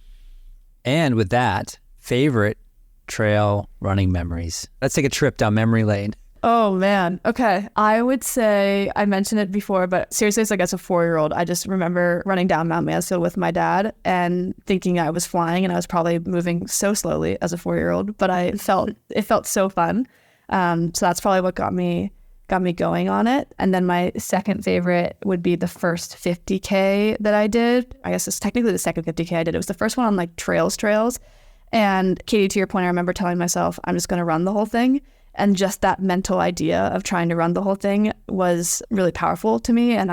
And with that, favorite trail running memories. Let's take a trip down memory lane. Oh man. Okay. I would say, I mentioned it before, but seriously, it's like as a 4-year-old, I just remember running down Mount Mansfield with my dad and thinking I was flying, and I was probably moving so slowly as a 4-year-old, but it felt so fun. So that's probably what got me going on it. And then my second favorite would be the first 50K that I did. I guess it's technically the second 50K I did. It was the first one on like trails. And Katie, to your point, I remember telling myself, I'm just going to run the whole thing. And just that mental idea of trying to run the whole thing was really powerful to me. And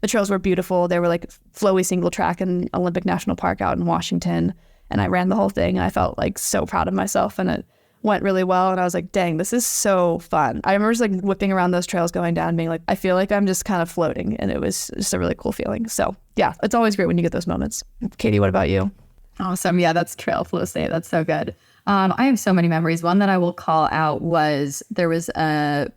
the trails were beautiful. They were like flowy single track in Olympic National Park out in Washington. And I ran the whole thing. And I felt like so proud of myself. And it went really well. And I was like, dang, this is so fun. I remember just like whipping around those trails going down, being like, I feel like I'm just kind of floating. And it was just a really cool feeling. So yeah, it's always great when you get those moments. Katie, what about you? Awesome. Yeah, that's trail flow state. That's so good. I have so many memories. One that I will call out was there was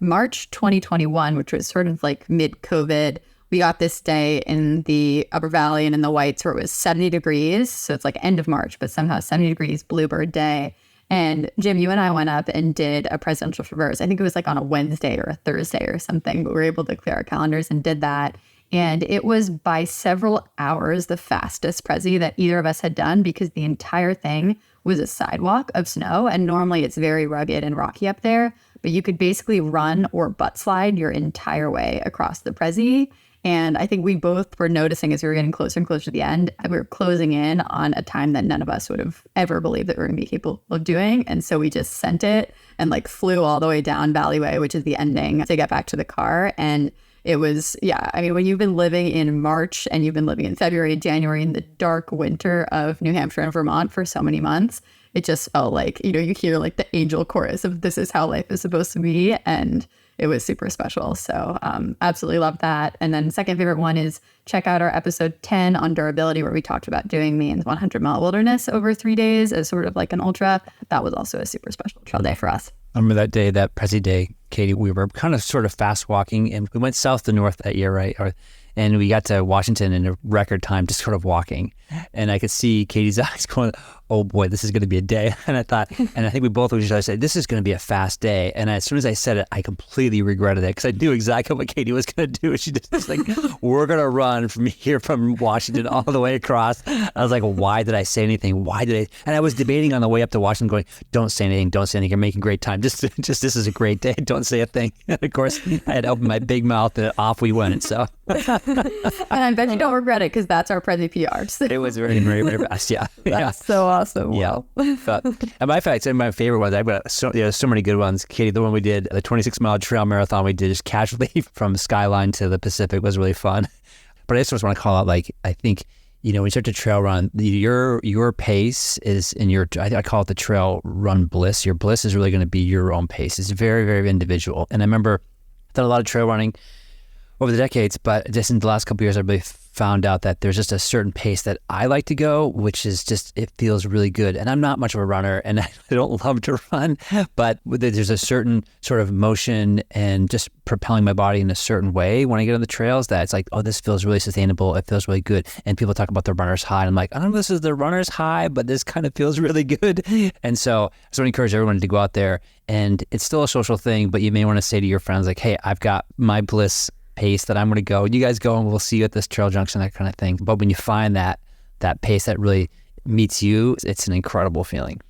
March 2021, which was sort of like mid-COVID. We got this day in the Upper Valley and in the Whites where it was 70 degrees. So it's like end of March, but somehow 70 degrees, bluebird day. And Jim, you and I went up and did a presidential traverse. I think it was like on a Wednesday or a Thursday or something, but we were able to clear our calendars and did that. And it was by several hours the fastest Prezi that either of us had done because the entire thing was a sidewalk of snow. And normally it's very rugged and rocky up there, but you could basically run or butt slide your entire way across the Prezi. And I think we both were noticing as we were getting closer and closer to the end, we were closing in on a time that none of us would have ever believed that we were going to be capable of doing. And so we just sent it and like flew all the way down Valleyway, which is the ending, to get back to the car. And it was, yeah, I mean, when you've been living in March and you've been living in February, January, in the dark winter of New Hampshire and Vermont for so many months, it just felt like, you hear like the angel chorus of this is how life is supposed to be. And it was super special. So absolutely love that. And then second favorite one is check out our episode 10 on durability, where we talked about doing Maine's 100-mile wilderness over 3 days as sort of like an ultra. That was also a super special trail day for us. I remember that day, that Prezi day, Katie, we were kind of sort of fast walking, and we went south to north that year, right? And we got to Washington in a record time, just sort of walking. And I could see Katie's eyes going, oh boy, this is going to be a day. And I thought, and I think we both looked at each other and said, this is going to be a fast day. And as soon as I said it, I completely regretted it because I knew exactly what Katie was going to do. She just was like, we're going to run from here, from Washington all the way across. I was like, why did I say anything? Why did I? And I was debating on the way up to Washington going, don't say anything. Don't say anything. You're making great time. Just this is a great day. Don't say a thing. And of course, I had opened my big mouth and off we went. So. And I bet you don't regret it because that's our Prezi PR. So. It was very, very, very fast. Yeah. That's so awesome. Yeah. And my fact, my favorite ones, I've got so many good ones. Katie, the one we did, the 26-mile trail marathon we did just casually from Skyline to the Pacific was really fun. But I just want to call out, like, I think, when you start to trail run, your pace is in your, I call it the trail run bliss. Your bliss is really going to be your own pace. It's very, very individual. And I remember I've done a lot of trail running over the decades, but just in the last couple of years, I really found out that there's just a certain pace that I like to go, which is just, it feels really good. And I'm not much of a runner and I don't love to run, but there's a certain sort of motion and just propelling my body in a certain way when I get on the trails that it's like, oh, this feels really sustainable. It feels really good. And people talk about the runner's high. And I'm like, I don't know if this is the runner's high, but this kind of feels really good. And so I just want to encourage everyone to go out there, and it's still a social thing, but you may want to say to your friends like, hey, I've got my bliss pace that I'm going to go. You guys go and we'll see you at this trail junction, that kind of thing. But when you find that pace that really meets you, it's an incredible feeling.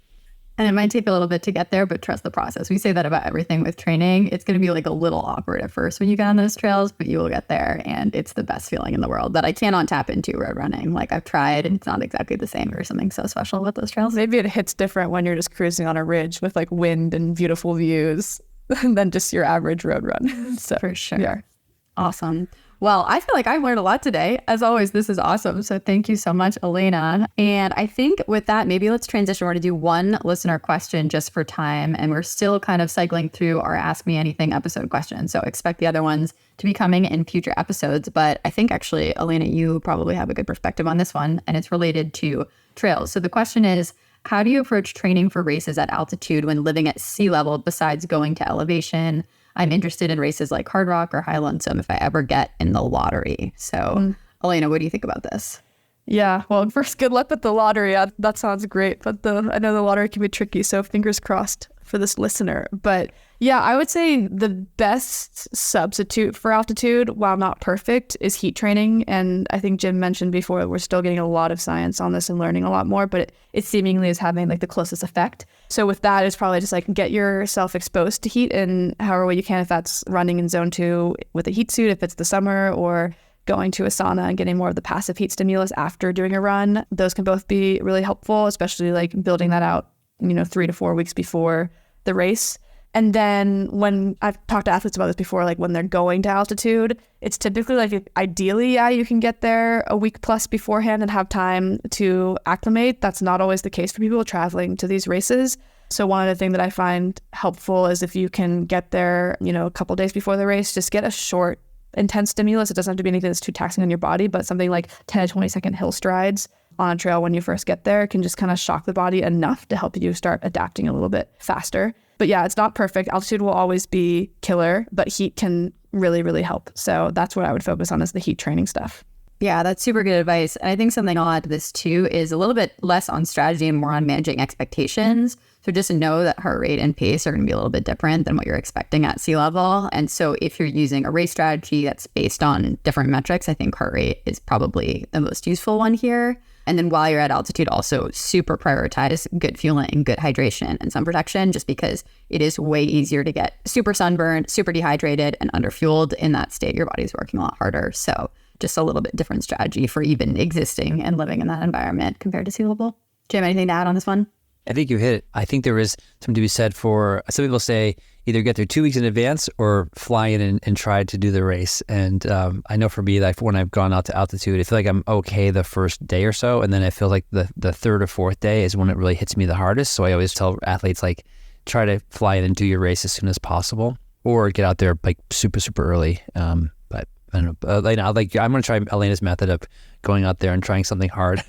And it might take a little bit to get there, but trust the process. We say that about everything with training. It's going to be like a little awkward at first when you get on those trails, but you will get there. And it's the best feeling in the world that I cannot tap into road running. Like, I've tried and it's not exactly the same. There's something so special with those trails. Maybe it hits different when you're just cruising on a ridge with like wind and beautiful views than just your average road run. So, for sure. Yeah. Awesome. Well, I feel like I learned a lot today. As always, this is awesome. So thank you so much, Elena. And I think with that, maybe let's transition. We're going to do one listener question just for time. And we're still kind of cycling through our Ask Me Anything episode questions. So expect the other ones to be coming in future episodes. But I think actually, Elena, you probably have a good perspective on this one. And it's related to trails. So the question is, how do you approach training for races at altitude when living at sea level besides going to elevation? I'm interested in races like Hard Rock or High Lonesome if I ever get in the lottery. So, Elena, what do you think about this? Yeah, well, first, good luck with the lottery. That sounds great, but I know the lottery can be tricky, so fingers crossed for this listener. But yeah, I would say the best substitute for altitude, while not perfect, is heat training. And I think Jim mentioned before, we're still getting a lot of science on this and learning a lot more, but it seemingly is having like the closest effect. So with that, it's probably just like get yourself exposed to heat in however way you can, if that's running in zone 2 with a heat suit, if it's the summer, or going to a sauna and getting more of the passive heat stimulus after doing a run. Those can both be really helpful, especially like building that out, 3 to 4 weeks before the race. And then when I've talked to athletes about this before, like when they're going to altitude, it's typically like ideally, yeah, you can get there a week plus beforehand and have time to acclimate. That's not always the case for people traveling to these races. So one of the things that I find helpful is if you can get there, a couple days before the race, just get a short, intense stimulus. It doesn't have to be anything that's too taxing on your body, but something like 10 to 20 second hill strides on a trail when you first get there can just kind of shock the body enough to help you start adapting a little bit faster. But yeah, it's not perfect. Altitude will always be killer, but heat can really, really help. So that's what I would focus on, is the heat training stuff. Yeah, that's super good advice. And I think something I'll add to this too is a little bit less on strategy and more on managing expectations. So just know that heart rate and pace are going to be a little bit different than what you're expecting at sea level. And so if you're using a race strategy that's based on different metrics, I think heart rate is probably the most useful one here. And then while you're at altitude, also super prioritize good fueling, good hydration, and sun protection, just because it is way easier to get super sunburned, super dehydrated, and underfueled in that state. Your body's working a lot harder. So just a little bit different strategy for even existing and living in that environment compared to sea level. Jim, anything to add on this one? I think you hit it. I think there is something to be said for, some people say either get there 2 weeks in advance or fly in and try to do the race. And I know for me, like when I've gone out to altitude, I feel like I'm okay the first day or so. And then I feel like the third or fourth day is when it really hits me the hardest. So I always tell athletes, like, try to fly in and do your race as soon as possible, or get out there like super, super early. But I don't know, Elena, I'm going to try Elena's method of going out there and trying something hard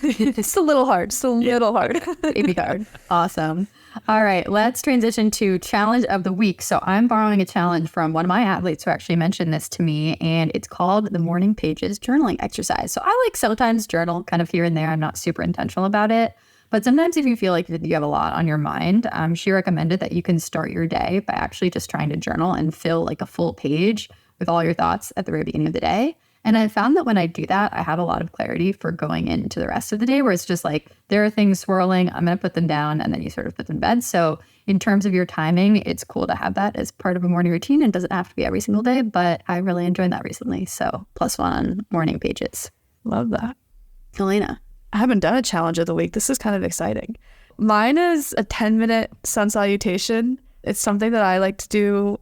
It's a little hard. It's a little hard. Baby card. Awesome. All right, let's transition to challenge of the week. So I'm borrowing a challenge from one of my athletes who actually mentioned this to me, and it's called the morning pages journaling exercise. So I like sometimes journal kind of here and there. I'm not super intentional about it. But sometimes if you feel like you have a lot on your mind, she recommended that you can start your day by actually just trying to journal and fill like a full page with all your thoughts at the very beginning of the day. And I found that when I do that, I have a lot of clarity for going into the rest of the day, where it's just like, there are things swirling, I'm going to put them down, and then you sort of put them in bed. So in terms of your timing, it's cool to have that as part of a morning routine. It doesn't have to be every single day, but I really enjoyed that recently. So +1 on morning pages. Love that. Elena. I haven't done a challenge of the week. This is kind of exciting. Mine is a 10-minute sun salutation. It's something that I like to do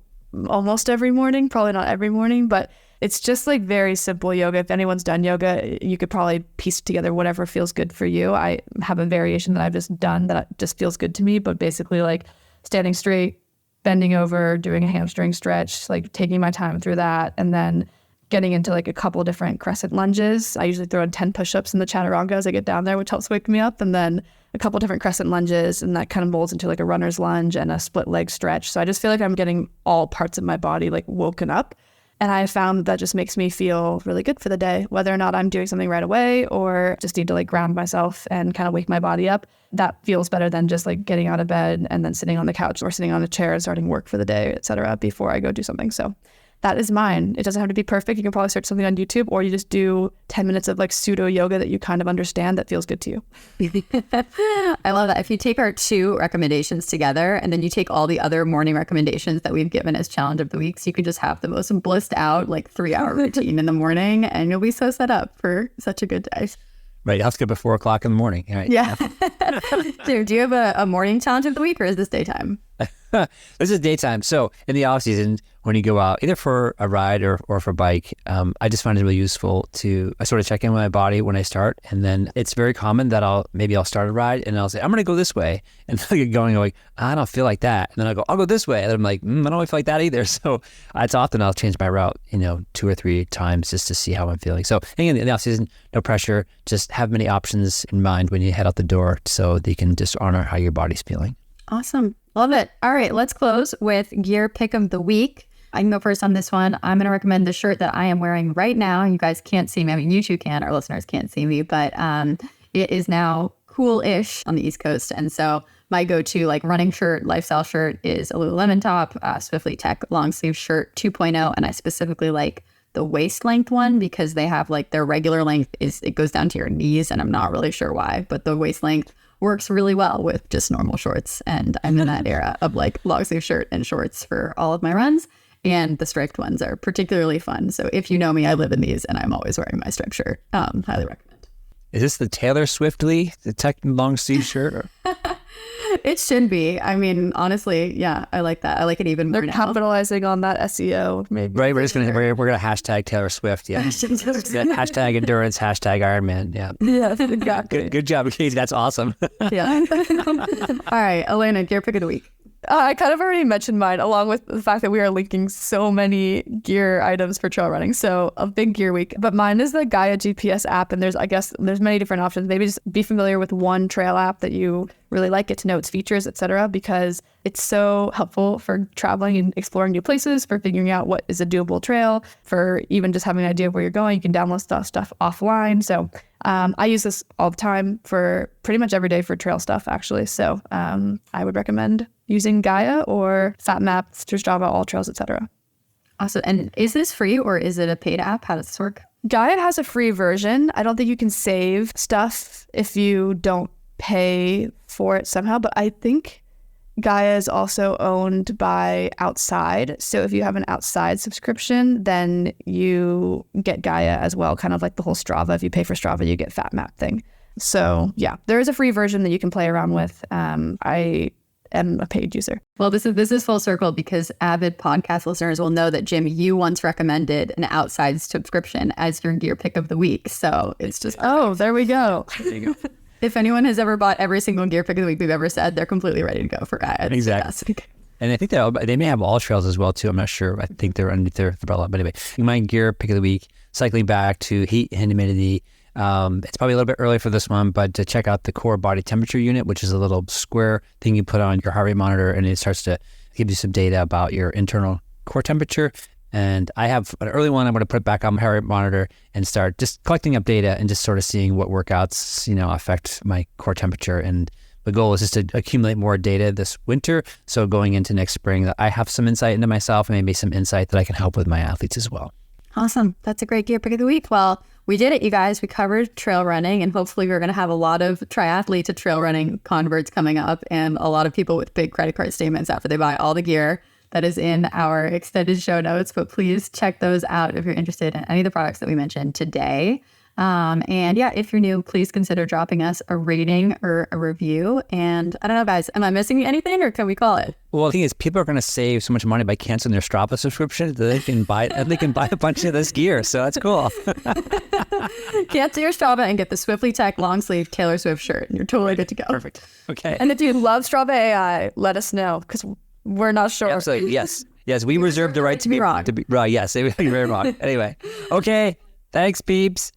almost every morning, probably not every morning, but it's just like very simple yoga. If anyone's done yoga, you could probably piece together whatever feels good for you. I have a variation that I've just done that just feels good to me, but basically like standing straight, bending over, doing a hamstring stretch, like taking my time through that, and then getting into like a couple different crescent lunges. I usually throw in 10 push-ups in the chaturanga as I get down there, which helps wake me up, and then a couple different crescent lunges, and that kind of molds into like a runner's lunge and a split leg stretch. So I just feel like I'm getting all parts of my body like woken up. And I found that just makes me feel really good for the day, whether or not I'm doing something right away or just need to like ground myself and kind of wake my body up. That feels better than just like getting out of bed and then sitting on the couch or sitting on a chair and starting work for the day, etc. before I go do something. So that is mine. It doesn't have to be perfect. You can probably search something on YouTube, or you just do 10 minutes of like pseudo yoga that you kind of understand that feels good to you. I love that. If you take our 2 recommendations together and then you take all the other morning recommendations that we've given as challenge of the week, so you can just have the most blissed out like 3-hour routine in the morning, and you'll be so set up for such a good day. Right. I'll skip at 4 o'clock in the morning. Right. Yeah. Dude, do you have a morning challenge of the week, or is this daytime? This is daytime. So in the off season, when you go out, either for a ride or for a bike, I just find it really useful I sort of check in with my body when I start. And then it's very common that I'll start a ride and I'll say, I'm going to go this way. And then I get going, I don't feel like that. And then I'll go this way. And I'm like, I don't really feel like that either. So it's often I'll change my route, 2 or 3 times just to see how I'm feeling. So again, in the off season, no pressure, just have many options in mind when you head out the door so that you can just honor how your body's feeling. Awesome. Love it. All right, let's close with gear pick of the week. I can go first on this one. I'm going to recommend the shirt that I am wearing right now. You guys can't see me. I mean, you two can. Our listeners can't see me, but it is now cool-ish on the East Coast. And so my go-to like running shirt, lifestyle shirt is a Lululemon top, Swiftly Tech long sleeve shirt 2.0. And I specifically like the waist length one because they have like their regular length it goes down to your knees, and I'm not really sure why, but the waist length works really well with just normal shorts. And I'm in that era of like long sleeve shirt and shorts for all of my runs. And the striped ones are particularly fun. So if you know me, I live in these and I'm always wearing my striped shirt. Highly recommend. Is this the Taylor Swiftly, the tech long sleeve shirt? Or? It should be. I mean, honestly, yeah, I like that. I like it even more They're now. capitalizing on that SEO, maybe. Right, we're gonna hashtag Taylor Swift. Yeah, hashtag endurance, hashtag Ironman. Yeah, Yeah, exactly. good job, Katie. That's awesome. Yeah. All right, Elena, gear pick of the week. I kind of already mentioned mine, along with the fact that we are linking so many gear items for trail running. So a big gear week. But mine is the Gaia GPS app. And there's many different options. Maybe just be familiar with one trail app that you really like, get to know its features, etc., because it's so helpful for traveling and exploring new places, for figuring out what is a doable trail, for even just having an idea of where you're going. You can download stuff offline. So I use this all the time for pretty much every day for trail stuff, actually. So I would recommend using Gaia or Fat Maps through Strava, All Trails, etc. Awesome. And is this free or is it a paid app? How does this work? Gaia has a free version. I don't think you can save stuff if you don't pay for it somehow, but I think Gaia is also owned by Outside. So if you have an Outside subscription, then you get Gaia as well, kind of like the whole Strava. If you pay for Strava, you get Fat Map thing. So yeah, there is a free version that you can play around with. I am a paid user. Well, this is full circle because avid podcast listeners will know that, Jim, you once recommended an Outside subscription as your gear pick of the week. So it's just... Oh, there we go. There you go. If anyone has ever bought every single gear pick of the week we've ever said, they're completely ready to go for Gaia. It's Exactly. fantastic. And I think they may have All Trails as well too. I'm not sure. I think they're underneath their umbrella. But anyway, my gear pick of the week: cycling back to heat and humidity. It's probably a little bit early for this one, but to check out the core body temperature unit, which is a little square thing you put on your heart rate monitor, and it starts to give you some data about your internal core temperature. And I have an early one. I'm going to put it back on my heart rate monitor and start just collecting up data and just sort of seeing what workouts, affect my core temperature. And the goal is just to accumulate more data this winter. So going into next spring, that I have some insight into myself and maybe some insight that I can help with my athletes as well. Awesome. That's a great gear pick of the week. Well, we did it, you guys. We covered trail running, and hopefully we're going to have a lot of triathlete to trail running converts coming up, and a lot of people with big credit card statements after they buy all the gear that is in our extended show notes. But please check those out if you're interested in any of the products that we mentioned today. And yeah, if you're new, please consider dropping us a rating or a review. And I don't know, guys, am I missing anything, or can we call it? Well, the thing is, people are going to save so much money by canceling their Strava subscription that they can buy a bunch of this gear. So that's cool. Cancel your Strava and get the Swiftly Tech long sleeve Taylor Swift shirt. You're totally good to go. Perfect. Okay. And if you love Strava AI, let us know, because we're not sure. Absolutely. Yes. We reserve the right to be wrong. Right. Yes. You're very wrong. Anyway. Okay. Thanks, peeps.